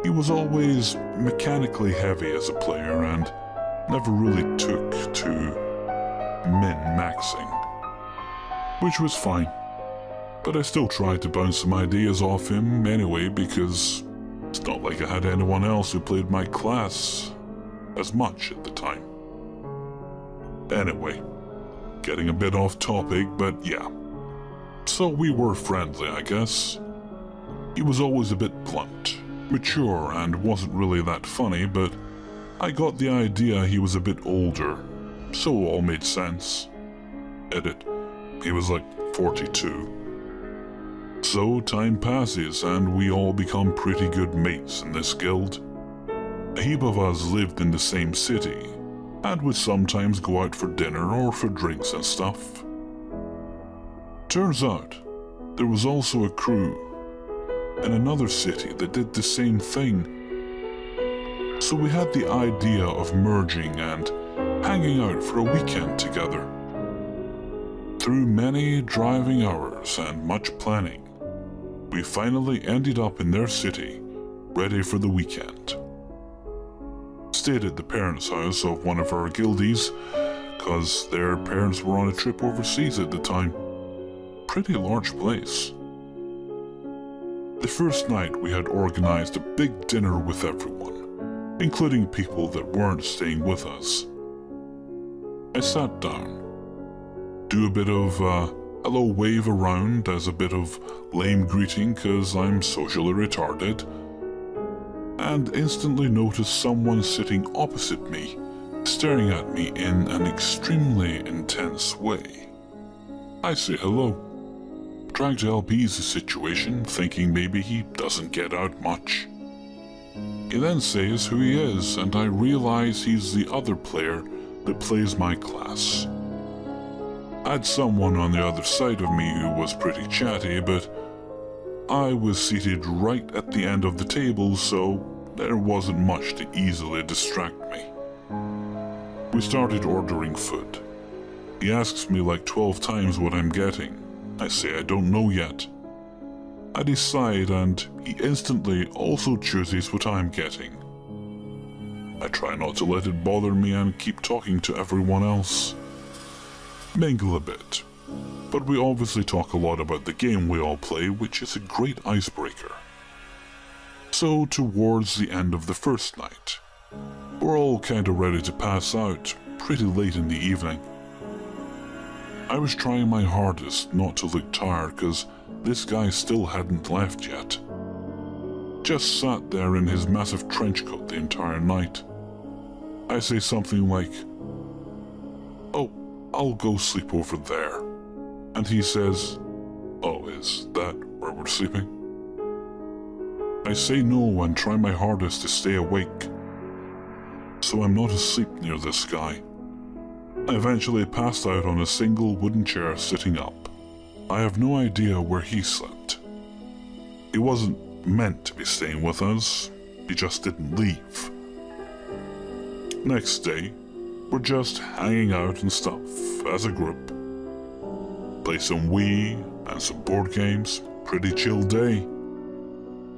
he was always mechanically heavy as a player and never really took to min-maxing. Which was fine, but I still tried to bounce some ideas off him anyway because It's not like I had anyone else who played my class as much at the time. Anyway, getting a bit off topic, but yeah. So we were friendly, I guess. He was always a bit blunt, mature, and wasn't really that funny, but I got the idea he was a bit older, so it all made sense. Edit. He was like 42. So time passes and we all become pretty good mates in this guild. A heap of us lived in the same city and would sometimes go out for dinner or for drinks and stuff. Turns out, there was also a crew in another city that did the same thing. So we had the idea of merging and hanging out for a weekend together. Through many driving hours and much planning, we finally ended up in their city, ready for the weekend. Stayed at the parents' house of one of our guildies, cause their parents were on a trip overseas at the time. Pretty large place. The first night we had organized a big dinner with everyone, including people that weren't staying with us. I sat down, do a bit of hello wave around as a bit of lame greeting cause I'm socially retarded, and instantly noticed someone sitting opposite me, staring at me in an extremely intense way. I say hello, trying to help ease the situation, thinking maybe he doesn't get out much. He then says who he is, and I realize he's the other player that plays my class. I had someone on the other side of me who was pretty chatty, but I was seated right at the end of the table, so there wasn't much to easily distract me. We started ordering food. He asks me like 12 times what I'm getting. I say I don't know yet. I decide and he instantly also chooses what I'm getting. I try not to let it bother me and keep talking to everyone else. Mingle a bit, but we obviously talk a lot about the game we all play, which is a great icebreaker. So towards the end of the first night, we're all kinda ready to pass out, pretty late in the evening. I was trying my hardest not to look tired cause this guy still hadn't left yet. Just sat there in his massive trench coat the entire night. I say something like, "Oh, I'll go sleep over there." And he says, "Oh, is that where we're sleeping?" I say no and try my hardest to stay awake, so I'm not asleep near this guy. I eventually passed out on a single wooden chair sitting up. I have no idea where he slept. He wasn't meant to be staying with us, he just didn't leave. Next day, we're just hanging out and stuff as a group. Play some Wii and some board games, pretty chill day.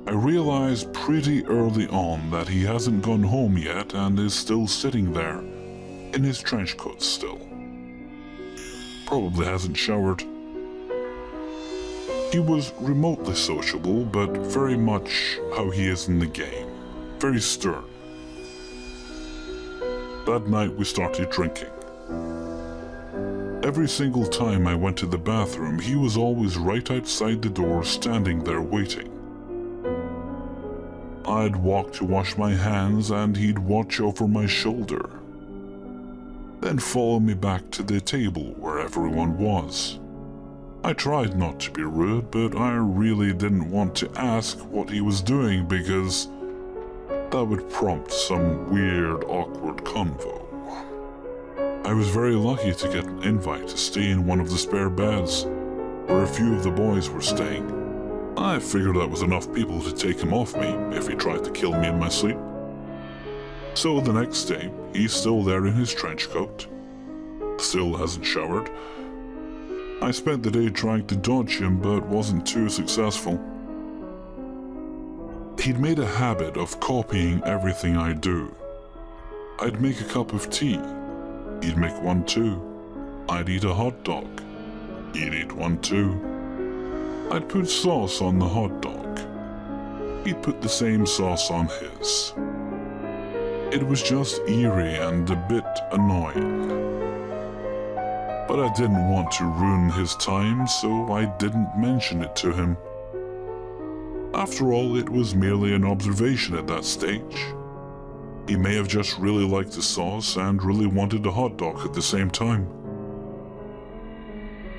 I realized pretty early on that he hasn't gone home yet and is still sitting there, in his trench coat still. Probably hasn't showered. He was remotely sociable, but very much how he is in the game. Very stern. That night we started drinking. Every single time I went to the bathroom, he was always right outside the door standing there waiting. I'd walk to wash my hands and he'd watch over my shoulder, then follow me back to the table where everyone was. I tried not to be rude, but I really didn't want to ask what he was doing because that would prompt some weird, awkward convo. I was very lucky to get an invite to stay in one of the spare beds, where a few of the boys were staying. I figured that was enough people to take him off me if he tried to kill me in my sleep. So the next day, he's still there in his trench coat. Still hasn't showered. I spent the day trying to dodge him, but wasn't too successful. He'd made a habit of copying everything I do. I'd make a cup of tea. He'd make one too. I'd eat a hot dog. He'd eat one too. I'd put sauce on the hot dog. he put the same sauce on his. It was just eerie and a bit annoying. But I didn't want to ruin his time, so I didn't mention it to him. After all, it was merely an observation at that stage. He may have just really liked the sauce and really wanted a hot dog at the same time.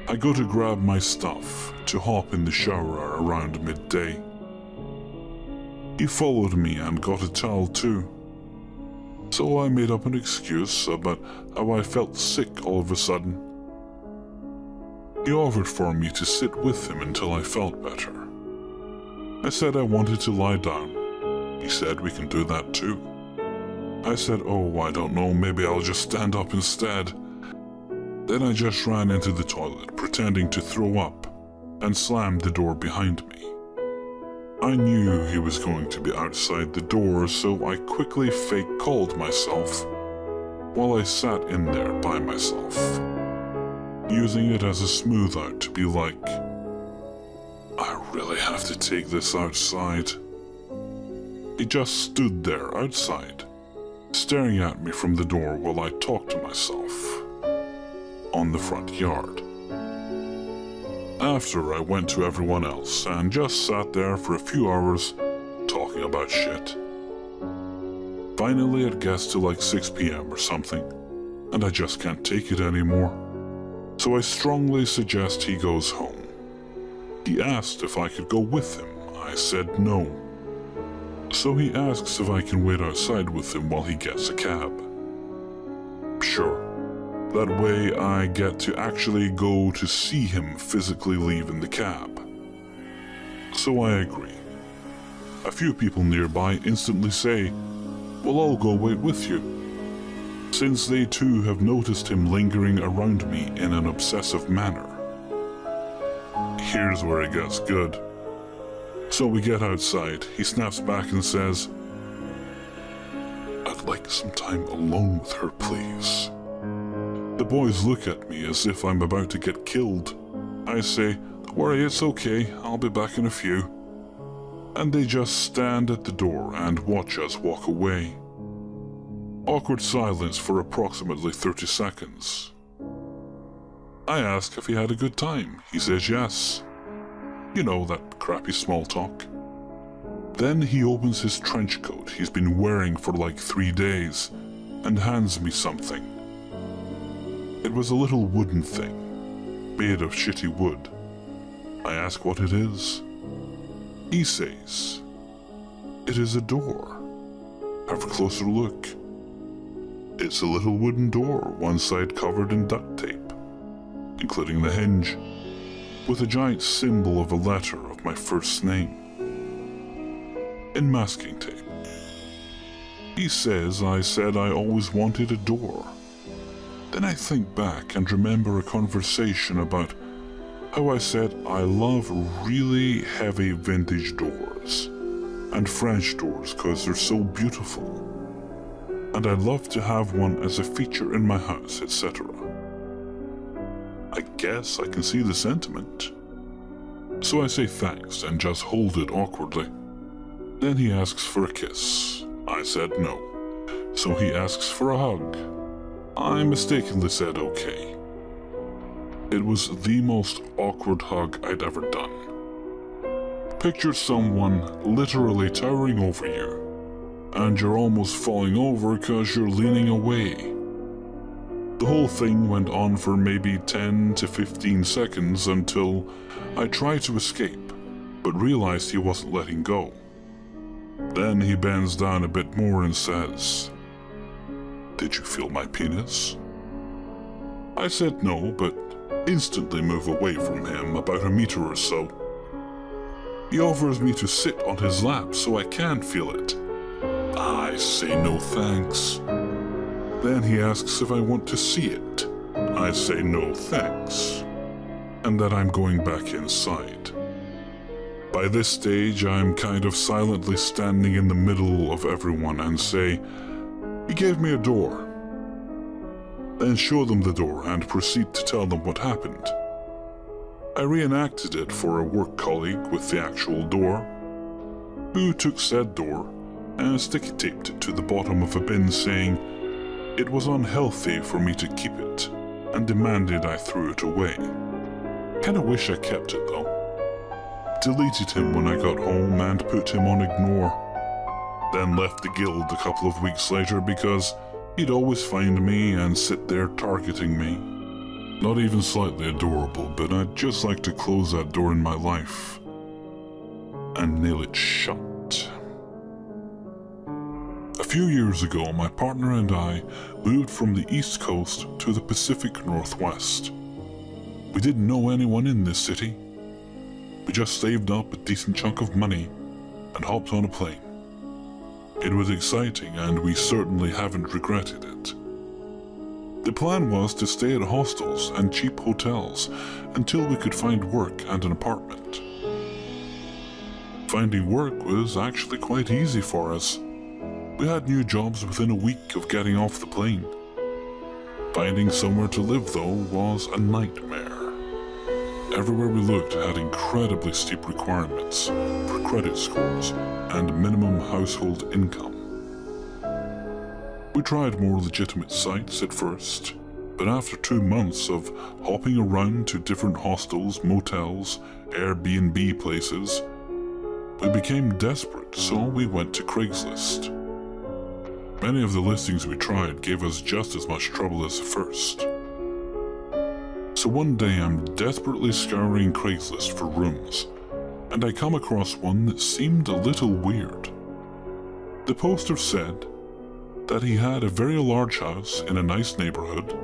I go to grab my stuff to hop in the shower around midday. He followed me and got a towel too. So I made up an excuse about how I felt sick all of a sudden. He offered for me to sit with him until I felt better. I said I wanted to lie down. He said we can do that too. I said, oh, I don't know, maybe I'll just stand up instead. Then I just ran into the toilet, pretending to throw up, and slammed the door behind me. I knew he was going to be outside the door, so I quickly fake-called myself while I sat in there by myself, using it as a smooth-out to be like, I really have to take this outside. He just stood there outside, staring at me from the door while I talked to myself on the front yard. After, I went to everyone else and just sat there for a few hours talking about shit. Finally, it gets to like 6 p.m. or something, and I just can't take it anymore. So I strongly suggest he goes home. He asked if I could go with him. I said no. So he asks if I can wait outside with him while he gets a cab. Sure. That way I get to actually go to see him physically leave in the cab. So I agree. A few people nearby instantly say, well, I'll go wait with you, since they too have noticed him lingering around me in an obsessive manner. Here's where it gets good. So we get outside. He snaps back and says, I'd like some time alone with her, please. The boys look at me as if I'm about to get killed. I say, don't worry, it's okay, I'll be back in a few. And they just stand at the door and watch us walk away. Awkward silence for approximately 30 seconds. I ask if he had a good time. He says yes. You know, that crappy small talk. Then he opens his trench coat he's been wearing for like 3 days and hands me something. It was a little wooden thing, made of shitty wood. I ask what it is. He says, it is a door. Have a closer look. It's a little wooden door, one side covered in duct tape, including the hinge, with a giant symbol of a letter of my first name, in masking tape. He says I said I always wanted a door. Then I think back and remember a conversation about how I said I love really heavy vintage doors and French doors because they're so beautiful, and I'd love to have one as a feature in my house, etc. I guess I can see the sentiment. So I say thanks and just hold it awkwardly. Then he asks for a kiss. I said no. So he asks for a hug. I mistakenly said okay. It was the most awkward hug I'd ever done. Picture someone literally towering over you, and you're almost falling over because you're leaning away. The whole thing went on for maybe 10 to 15 seconds until I tried to escape, but realized he wasn't letting go. Then he bends down a bit more and says, "Did you feel my penis?" I said no, but instantly move away from him about a meter or so. He offers me to sit on his lap so I can feel it. I say no thanks. Then he asks if I want to see it. I say no thanks, and that I'm going back inside. By this stage, I'm kind of silently standing in the middle of everyone and say, "He gave me a door." Then show them the door and proceed to tell them what happened. I reenacted it for a work colleague with the actual door. who took said door and sticky taped it to the bottom of a bin, saying it was unhealthy for me to keep it and demanded I threw it away. Kinda wish I kept it though. Deleted him when I got home and put him on ignore. Then left the guild a couple of weeks later because he'd always find me and sit there targeting me. Not even slightly adorable, but I'd just like to close that door in my life and nail it shut. A few years ago, my partner and I moved from the East Coast to the Pacific Northwest. We didn't know anyone in this city. We just saved up a decent chunk of money and hopped on a plane. It was exciting, and we certainly haven't regretted it. The plan was to stay at hostels and cheap hotels until we could find work and an apartment. Finding work was actually quite easy for us. We had new jobs within a week of getting off the plane. Finding somewhere to live, though, was a nightmare. Everywhere we looked had incredibly steep requirements for credit scores and minimum household income. We tried more legitimate sites at first, but after 2 months of hopping around to different hostels, motels, Airbnb places, we became desperate, so we went to Craigslist. Many of the listings we tried gave us just as much trouble as the first. So one day I'm desperately scouring Craigslist for rooms, and I come across one that seemed a little weird. The poster said that he had a very large house in a nice neighborhood,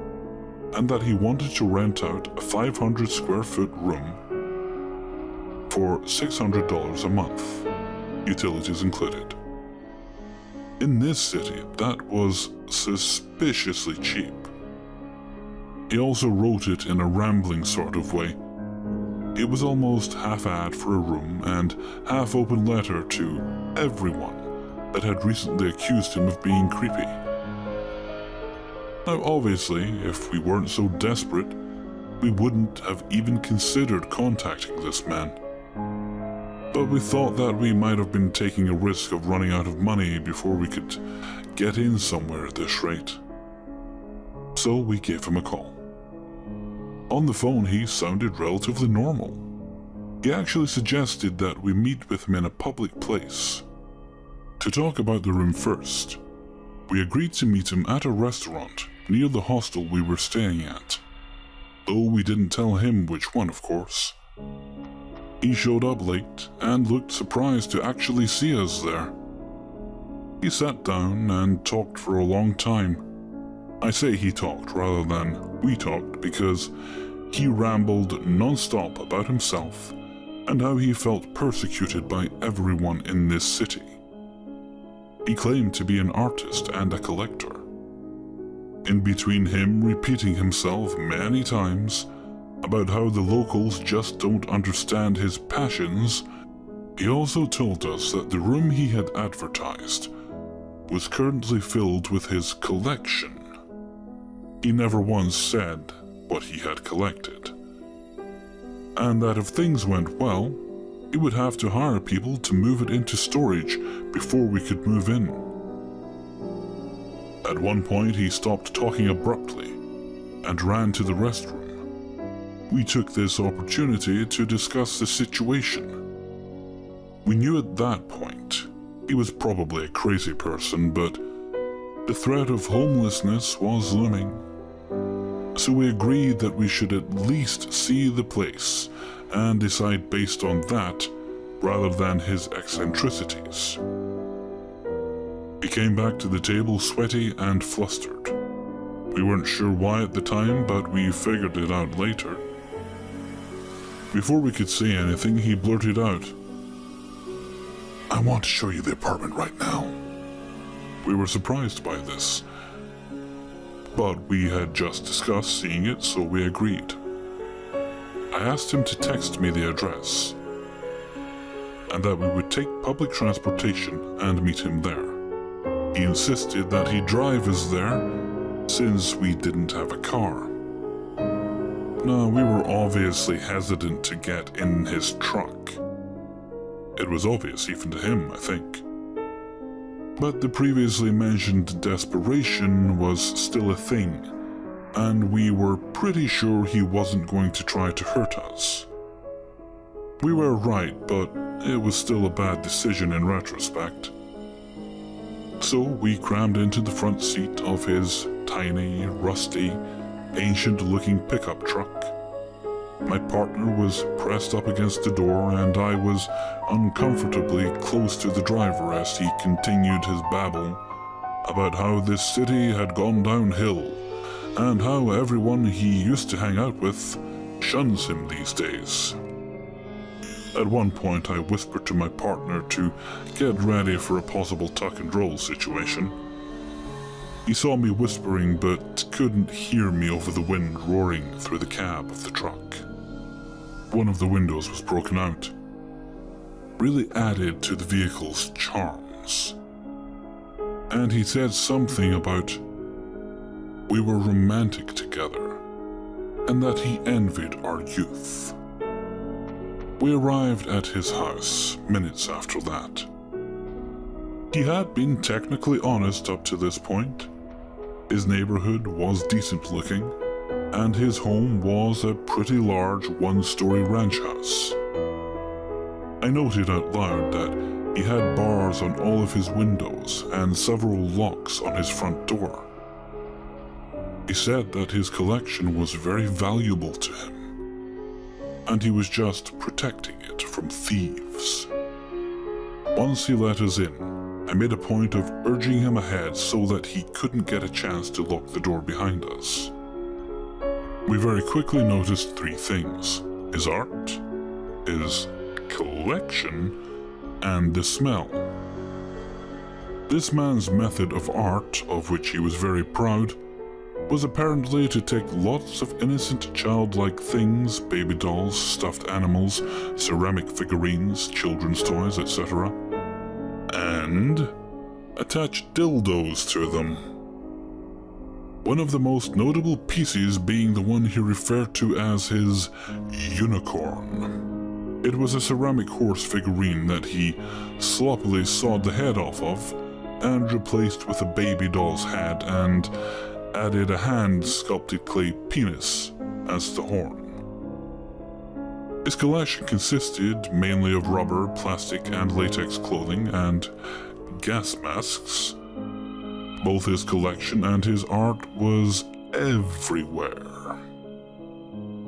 and that he wanted to rent out a 500 square foot room for $600 a month, utilities included. In this city, that was suspiciously cheap. He also wrote it in a rambling sort of way. It was almost half ad for a room and half open letter to everyone that had recently accused him of being creepy. Now obviously, if we weren't so desperate, we wouldn't have even considered contacting this man. But we thought that we might have been taking a risk of running out of money before we could get in somewhere at this rate. So we gave him a call. On the phone, he sounded relatively normal. He actually suggested that we meet with him in a public place to talk about the room first. We agreed to meet him at a restaurant near the hostel we were staying at, though we didn't tell him which one, of course. He showed up late and looked surprised to actually see us there. He sat down and talked for a long time. I say he talked rather than we talked because he rambled non-stop about himself and how he felt persecuted by everyone in this city. He claimed to be an artist and a collector. In between him repeating himself many times about how the locals just don't understand his passions, he also told us that the room he had advertised was currently filled with his collection. He never once said what he had collected, and that if things went well, he would have to hire people to move it into storage before we could move in. At one point, he stopped talking abruptly and ran to the restroom. We took this opportunity to discuss the situation. We knew at that point he was probably a crazy person, but the threat of homelessness was looming. So we agreed that we should at least see the place and decide based on that rather than his eccentricities. He came back to the table sweaty and flustered. We weren't sure why at the time, but we figured it out later. Before we could say anything, he blurted out, "I want to show you the apartment right now." We were surprised by this, but we had just discussed seeing it, so we agreed. I asked him to text me the address, and that we would take public transportation and meet him there. He insisted that he drive us there, since we didn't have a car. Now, we were obviously hesitant to get in his truck. It was obvious even to him, I think. But the previously mentioned desperation was still a thing, and we were pretty sure he wasn't going to try to hurt us. We were right, but it was still a bad decision in retrospect. So we crammed into the front seat of his tiny, rusty, ancient-looking pickup truck. My partner was pressed up against the door, and I was uncomfortably close to the driver as he continued his babble about how this city had gone downhill, and how everyone he used to hang out with shuns him these days. At one point, I whispered to my partner to get ready for a possible tuck and roll situation. He saw me whispering but couldn't hear me over the wind roaring through the cab of the truck. One of the windows was broken out. Really added to the vehicle's charms. And he said something about we were romantic together, and that he envied our youth. We arrived at his house minutes after that. He had been technically honest up to this point. His neighborhood was decent looking, and his home was a pretty large one-story ranch house. I noted out loud that he had bars on all of his windows and several locks on his front door. He said that his collection was very valuable to him, and he was just protecting it from thieves. Once he let us in, I made a point of urging him ahead so that he couldn't get a chance to lock the door behind us. We very quickly noticed three things: his art, his collection, and the smell. This man's method of art, of which he was very proud, was apparently to take lots of innocent childlike things, baby dolls, stuffed animals, ceramic figurines, children's toys, etc., and attach dildos to them. One of the most notable pieces being the one he referred to as his unicorn. It was a ceramic horse figurine that he sloppily sawed the head off of and replaced with a baby doll's head and added a hand-sculpted clay penis as the horn. His collection consisted mainly of rubber, plastic, and latex clothing and gas masks. Both his collection and his art was everywhere.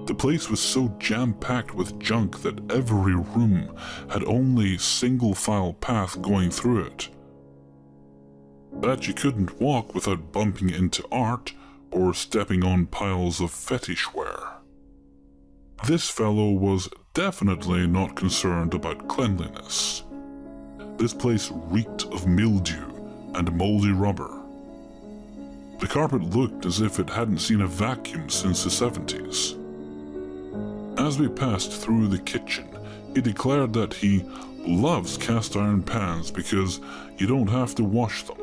The place was so jam-packed with junk that every room had only single-file path going through it. That you couldn't walk without bumping into art or stepping on piles of fetish wear. This fellow was definitely not concerned about cleanliness. This place reeked of mildew and moldy rubber. The carpet looked as if it hadn't seen a vacuum since the 70s. As we passed through the kitchen, he declared that he loves cast iron pans because you don't have to wash them.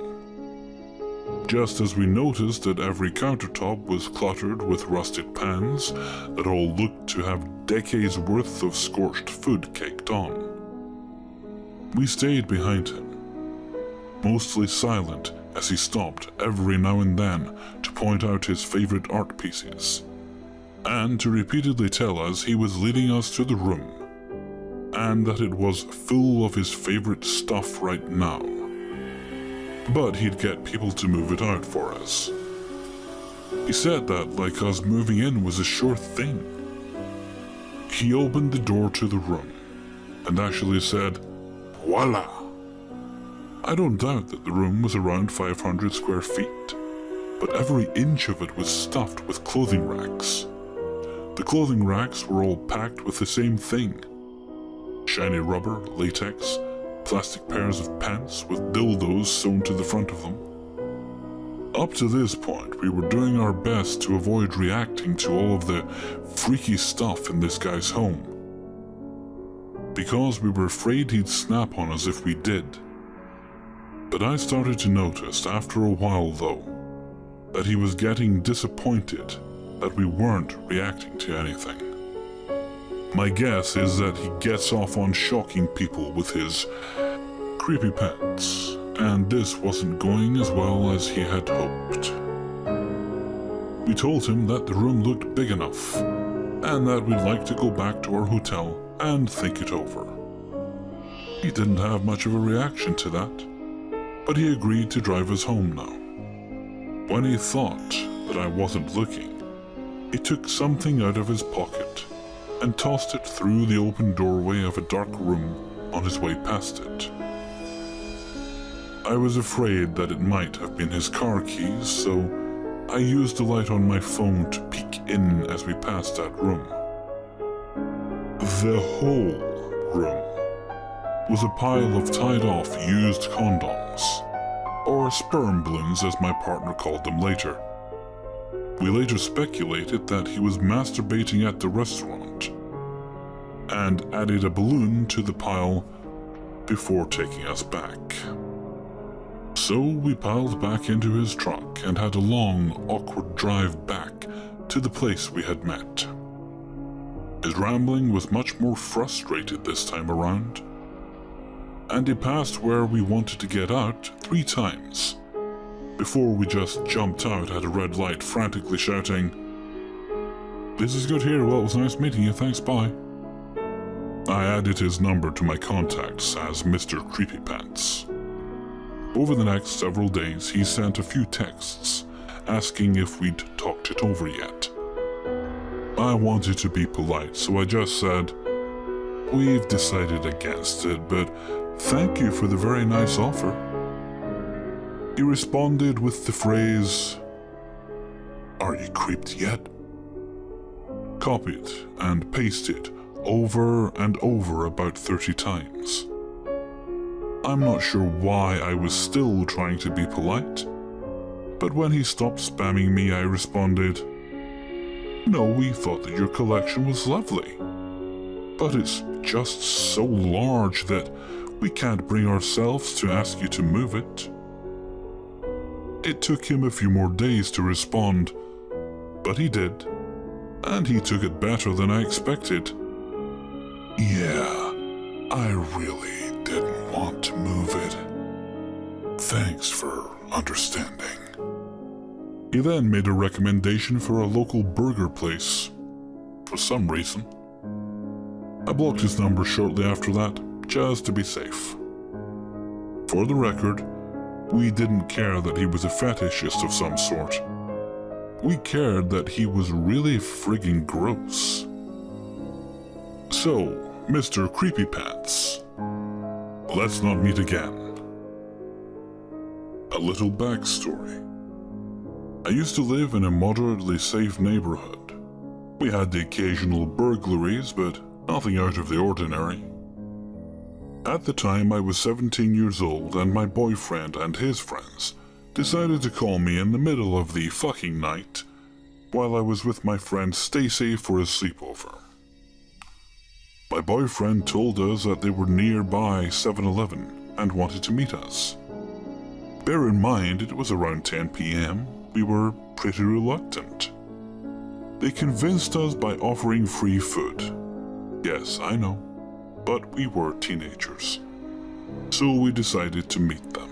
Just as we noticed that every countertop was cluttered with rusted pans that all looked to have decades worth of scorched food caked on. We stayed behind him, mostly silent as he stopped every now and then to point out his favorite art pieces, and to repeatedly tell us he was leading us to the room, and that it was full of his favorite stuff right now. But he'd get people to move it out for us. He said that like us moving in was a sure thing. He opened the door to the room and actually said, "Voila!" I don't doubt that the room was around 500 square feet, but every inch of it was stuffed with clothing racks. The clothing racks were all packed with the same thing: shiny rubber, latex, plastic pairs of pants with dildos sewn to the front of them. Up to this point, we were doing our best to avoid reacting to all of the freaky stuff in this guy's home, because we were afraid he'd snap on us if we did. But I started to notice after a while, though, that he was getting disappointed that we weren't reacting to anything. My guess is that he gets off on shocking people with his creepy pets, and this wasn't going as well as he had hoped. We told him that the room looked big enough, and that we'd like to go back to our hotel and think it over. He didn't have much of a reaction to that, but he agreed to drive us home now. When he thought that I wasn't looking, he took something out of his pocket and tossed it through the open doorway of a dark room on his way past it. I was afraid that it might have been his car keys, so I used the light on my phone to peek in as we passed that room. The whole room was a pile of tied-off used condoms, or sperm balloons as my partner called them later. We later speculated that he was masturbating at the restaurant and added a balloon to the pile before taking us back. So we piled back into his truck and had a long, awkward drive back to the place we had met. His rambling was much more frustrated this time around, and he passed where we wanted to get out 3 times before we just jumped out at a red light, frantically shouting, "This is good here, well, it was nice meeting you, thanks, bye." I added his number to my contacts as Mr. Creepypants. Over the next several days, he sent a few texts asking if we'd talked it over yet. I wanted to be polite, so I just said, "We've decided against it, but thank you for the very nice offer." He responded with the phrase, "Are you creeped yet?" Copied and pasted over and over about 30 times. I'm not sure why I was still trying to be polite, but when he stopped spamming me, I responded, "No, we thought that your collection was lovely, but it's just so large that we can't bring ourselves to ask you to move it." It took him a few more days to respond, but he did, and he took it better than I expected. "Yeah, I really didn't want to move it. Thanks for understanding." He then made a recommendation for a local burger place, for some reason. I blocked his number shortly after that, just to be safe. For the record, we didn't care that he was a fetishist of some sort. We cared that he was really friggin' gross. So, Mr. Creepypants, let's not meet again. A little backstory. I used to live in a moderately safe neighborhood. We had the occasional burglaries, but nothing out of the ordinary. At the time, I was 17 years old, and my boyfriend and his friends decided to call me in the middle of the fucking night while I was with my friend Stacy for a sleepover. My boyfriend told us that they were nearby 7-Eleven and wanted to meet us. Bear in mind, it was around 10 p.m. We were pretty reluctant. They convinced us by offering free food. Yes, I know, but we were teenagers. So we decided to meet them.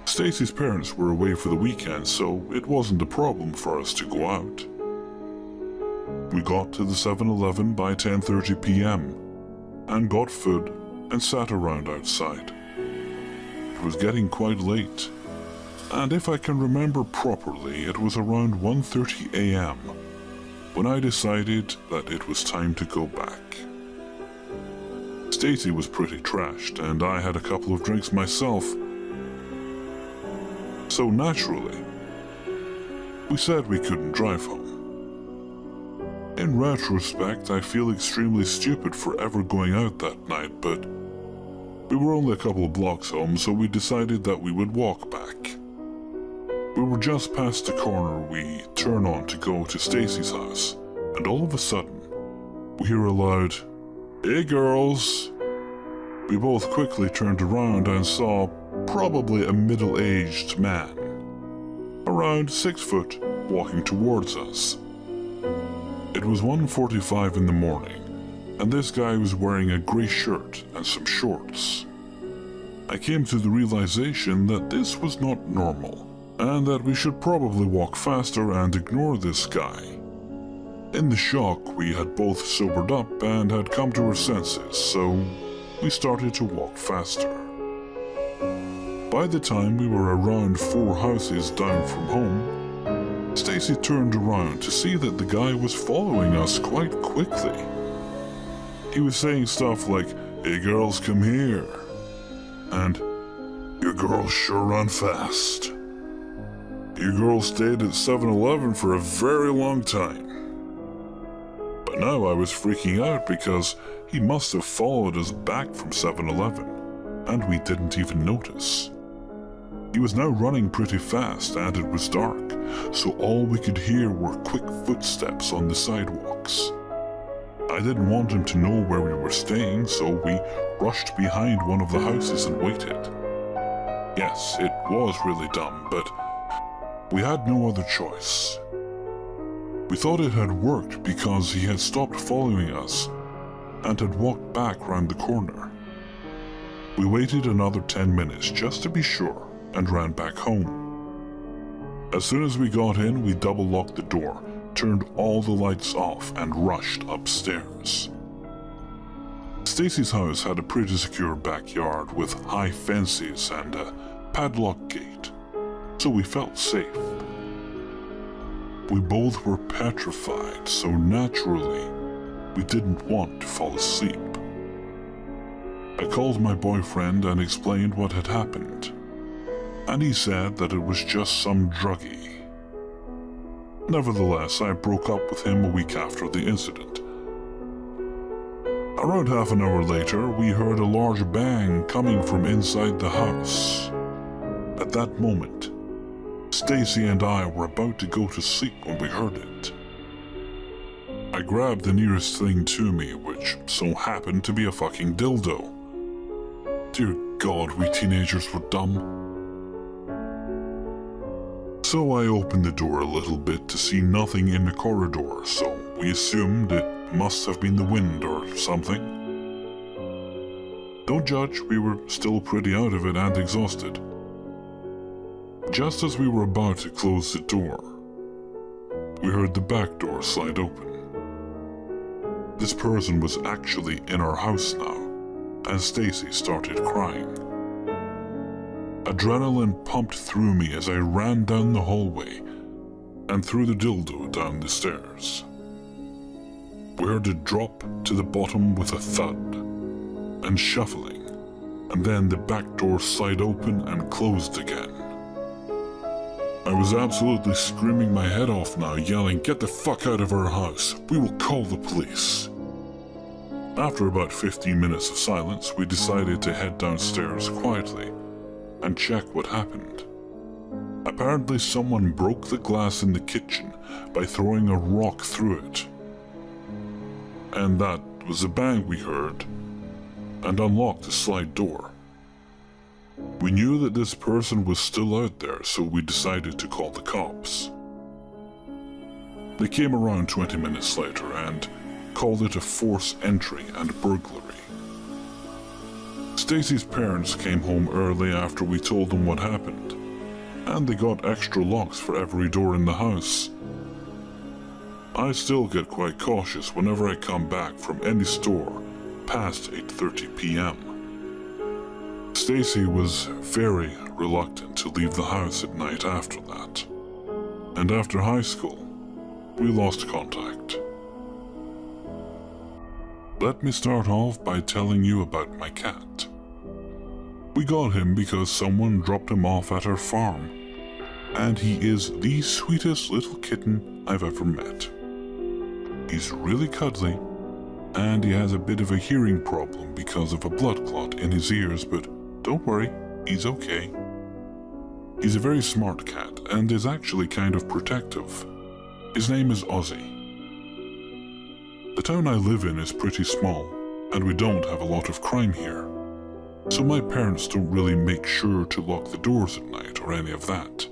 Stacy's parents were away for the weekend, so it wasn't a problem for us to go out. We got to the 7-Eleven by 10:30 p.m. and got food and sat around outside. It was getting quite late, and if I can remember properly, it was around 1:30 a.m. when I decided that it was time to go back. Stacy was pretty trashed, and I had a couple of drinks myself. So naturally, we said we couldn't drive home. In retrospect, I feel extremely stupid for ever going out that night, but we were only a couple of blocks home, so we decided that we would walk back. We were just past the corner we turn on to go to Stacy's house, and all of a sudden, we hear a loud, "Hey girls!" We both quickly turned around and saw probably a middle-aged man, around 6 foot, walking towards us. It was 1:45 in the morning, and this guy was wearing a grey shirt and some shorts. I came to the realization that this was not normal, and that we should probably walk faster and ignore this guy. In the shock, we had both sobered up and had come to our senses, so we started to walk faster. By the time we were around 4 houses down from home, Stacy turned around to see that the guy was following us quite quickly. He was saying stuff like, "Hey girls, come here," and "Your girls sure run fast. Your girl stayed at 7-Eleven for a very long time." But now I was freaking out because he must have followed us back from 7-Eleven, and we didn't even notice. He was now running pretty fast and it was dark, so all we could hear were quick footsteps on the sidewalks. I didn't want him to know where we were staying, so we rushed behind one of the houses and waited. Yes, it was really dumb, but we had no other choice. We thought it had worked because he had stopped following us and had walked back round the corner. We waited another 10 minutes just to be sure and ran back home. As soon as we got in, we double-locked the door, turned all the lights off, and rushed upstairs. Stacy's house had a pretty secure backyard with high fences and a padlock gate, so we felt safe. We both were petrified, so naturally, we didn't want to fall asleep. I called my boyfriend and explained what had happened, and he said that it was just some druggie. Nevertheless, I broke up with him a week after the incident. Around half an hour later, we heard a large bang coming from inside the house. At that moment, Stacy and I were about to go to sleep when we heard it. I grabbed the nearest thing to me, which so happened to be a fucking dildo. Dear God, we teenagers were dumb. So I opened the door a little bit to see nothing in the corridor, so we assumed it must have been the wind or something. Don't judge, we were still pretty out of it and exhausted. Just as we were about to close the door, we heard the back door slide open. This person was actually in our house now, and Stacy started crying. Adrenaline pumped through me as I ran down the hallway and threw the dildo down the stairs. We heard it drop to the bottom with a thud and shuffling, and then the back door slide open and closed again. I was absolutely screaming my head off now, yelling, "Get the fuck out of our house! We will call the police!" After about 15 minutes of silence, we decided to head downstairs quietly and check what happened. Apparently someone broke the glass in the kitchen by throwing a rock through it. And that was the bang we heard, and unlocked the slide door. We knew that this person was still out there, so we decided to call the cops. They came around 20 minutes later and called it a forced entry and burglary. Stacy's parents came home early after we told them what happened, and they got extra locks for every door in the house. I still get quite cautious whenever I come back from any store past 8:30 p.m. Stacy was very reluctant to leave the house at night after that, and after high school, we lost contact. Let me start off by telling you about my cat. We got him because someone dropped him off at our farm, and he is the sweetest little kitten I've ever met. He's really cuddly, and he has a bit of a hearing problem because of a blood clot in his ears, but don't worry, he's okay. He's a very smart cat and is actually kind of protective. His name is Ozzy. The town I live in is pretty small, and we don't have a lot of crime here. So my parents don't really make sure to lock the doors at night or any of that.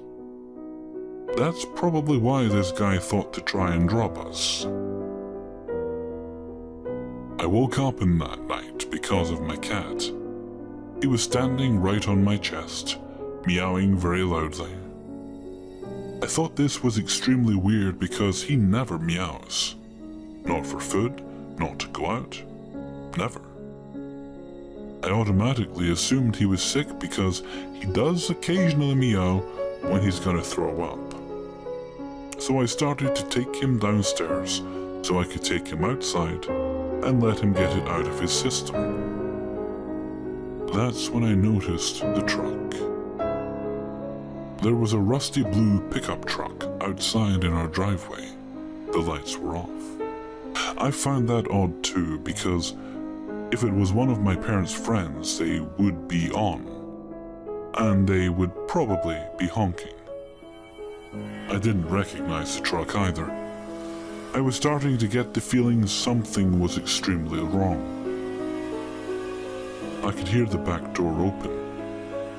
That's probably why this guy thought to try and rob us. I woke up in that night because of my cat. He was standing right on my chest, meowing very loudly. I thought this was extremely weird because he never meows. Not for food, not to go out, never. I automatically assumed he was sick because he does occasionally meow when he's gonna throw up. So I started to take him downstairs so I could take him outside and let him get it out of his system. That's when I noticed the truck. There was a rusty blue pickup truck outside in our driveway. The lights were off. I found that odd too because if it was one of my parents' friends, they would be on, and they would probably be honking. I didn't recognize the truck either. I was starting to get the feeling something was extremely wrong. I could hear the back door open.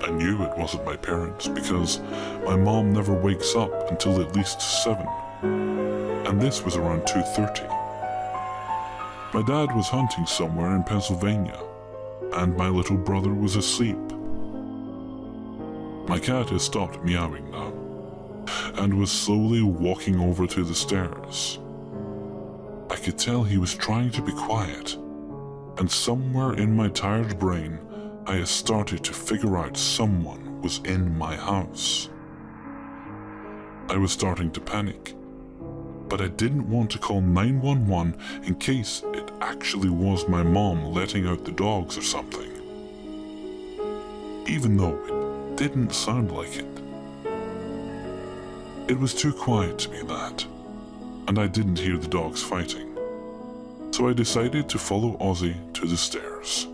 I knew it wasn't my parents because my mom never wakes up until at least 7, and this was around 2:30. My dad was hunting somewhere in Pennsylvania, and my little brother was asleep. My cat had stopped meowing now, and was slowly walking over to the stairs. I could tell he was trying to be quiet, and somewhere in my tired brain, I had started to figure out someone was in my house. I was starting to panic, but I didn't want to call 911 in case it actually was my mom letting out the dogs or something. Even though it didn't sound like it. It was too quiet to be that, and I didn't hear the dogs fighting. So I decided to follow Ozzy to the stairs.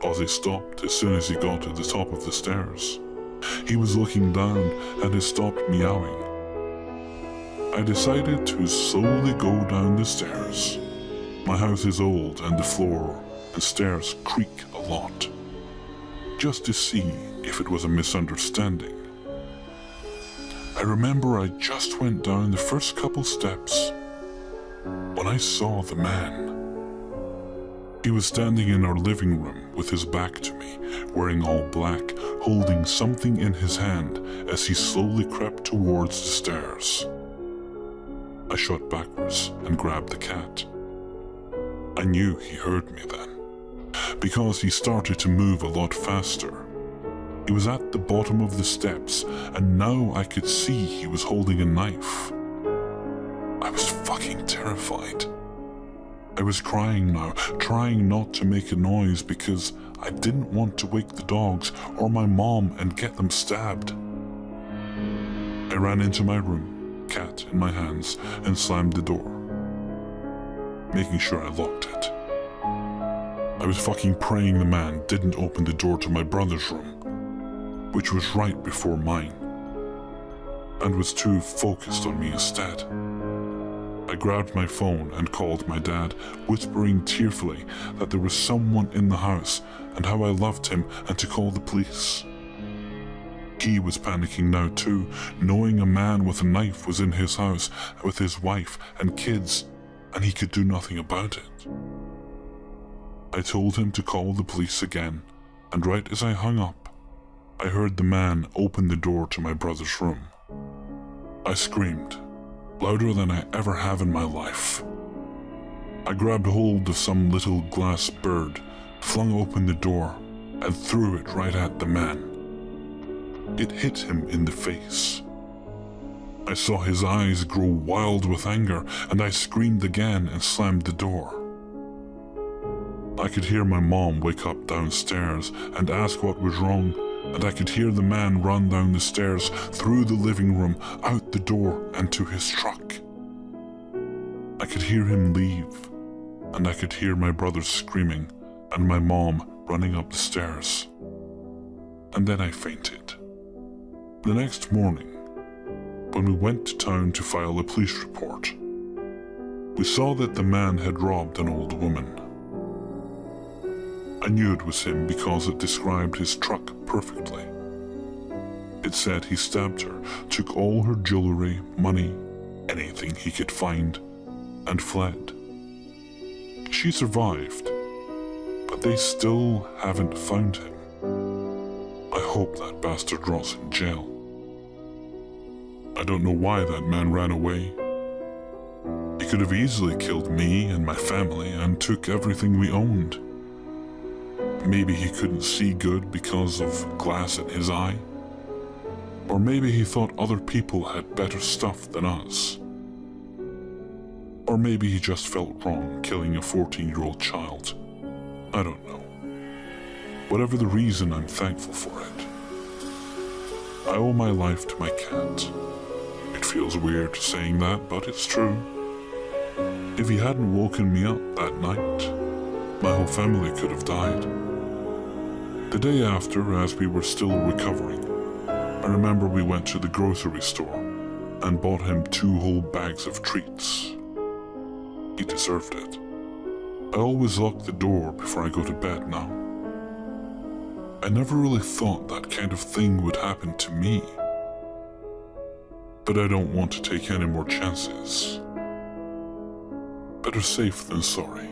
Ozzy stopped as soon as he got to the top of the stairs. He was looking down and had stopped meowing. I decided to slowly go down the stairs. My house is old and the floor and stairs creak a lot, just to see if it was a misunderstanding. I remember I just went down the first couple steps when I saw the man. He was standing in our living room with his back to me, wearing all black, holding something in his hand as he slowly crept towards the stairs. I shot backwards and grabbed the cat. I knew he heard me then, because he started to move a lot faster. He was at the bottom of the steps, and now I could see he was holding a knife. I was fucking terrified. I was crying now, trying not to make a noise because I didn't want to wake the dogs or my mom and get them stabbed. I ran into my room, cat in my hands, and slammed the door, making sure I locked it. I was fucking praying the man didn't open the door to my brother's room, which was right before mine, and was too focused on me instead. I grabbed my phone and called my dad, whispering tearfully that there was someone in the house and how I loved him and to call the police. He was panicking now too, knowing a man with a knife was in his house with his wife and kids, and he could do nothing about it. I told him to call the police again, and right as I hung up, I heard the man open the door to my brother's room. I screamed, louder than I ever have in my life. I grabbed hold of some little glass bird, flung open the door, and threw it right at the man. It hit him in the face. I saw his eyes grow wild with anger, and I screamed again and slammed the door. I could hear my mom wake up downstairs and ask what was wrong, and I could hear the man run down the stairs, through the living room, out the door, and to his truck. I could hear him leave, and I could hear my brother screaming, and my mom running up the stairs. And then I fainted. The next morning, when we went to town to file a police report, we saw that the man had robbed an old woman. I knew it was him because it described his truck perfectly. It said he stabbed her, took all her jewelry, money, anything he could find, and fled. She survived, but they still haven't found him. I hope that bastard rots in jail. I don't know why that man ran away. He could have easily killed me and my family and took everything we owned. Maybe he couldn't see good because of glass in his eye. Or maybe he thought other people had better stuff than us. Or maybe he just felt wrong killing a 14-year-old child. I don't know. Whatever the reason, I'm thankful for it. I owe my life to my cat. It feels weird saying that, but it's true. If he hadn't woken me up that night, my whole family could have died. The day after, as we were still recovering, I remember we went to the grocery store and bought him 2 whole bags of treats. He deserved it. I always lock the door before I go to bed now. I never really thought that kind of thing would happen to me. But I don't want to take any more chances. Better safe than sorry.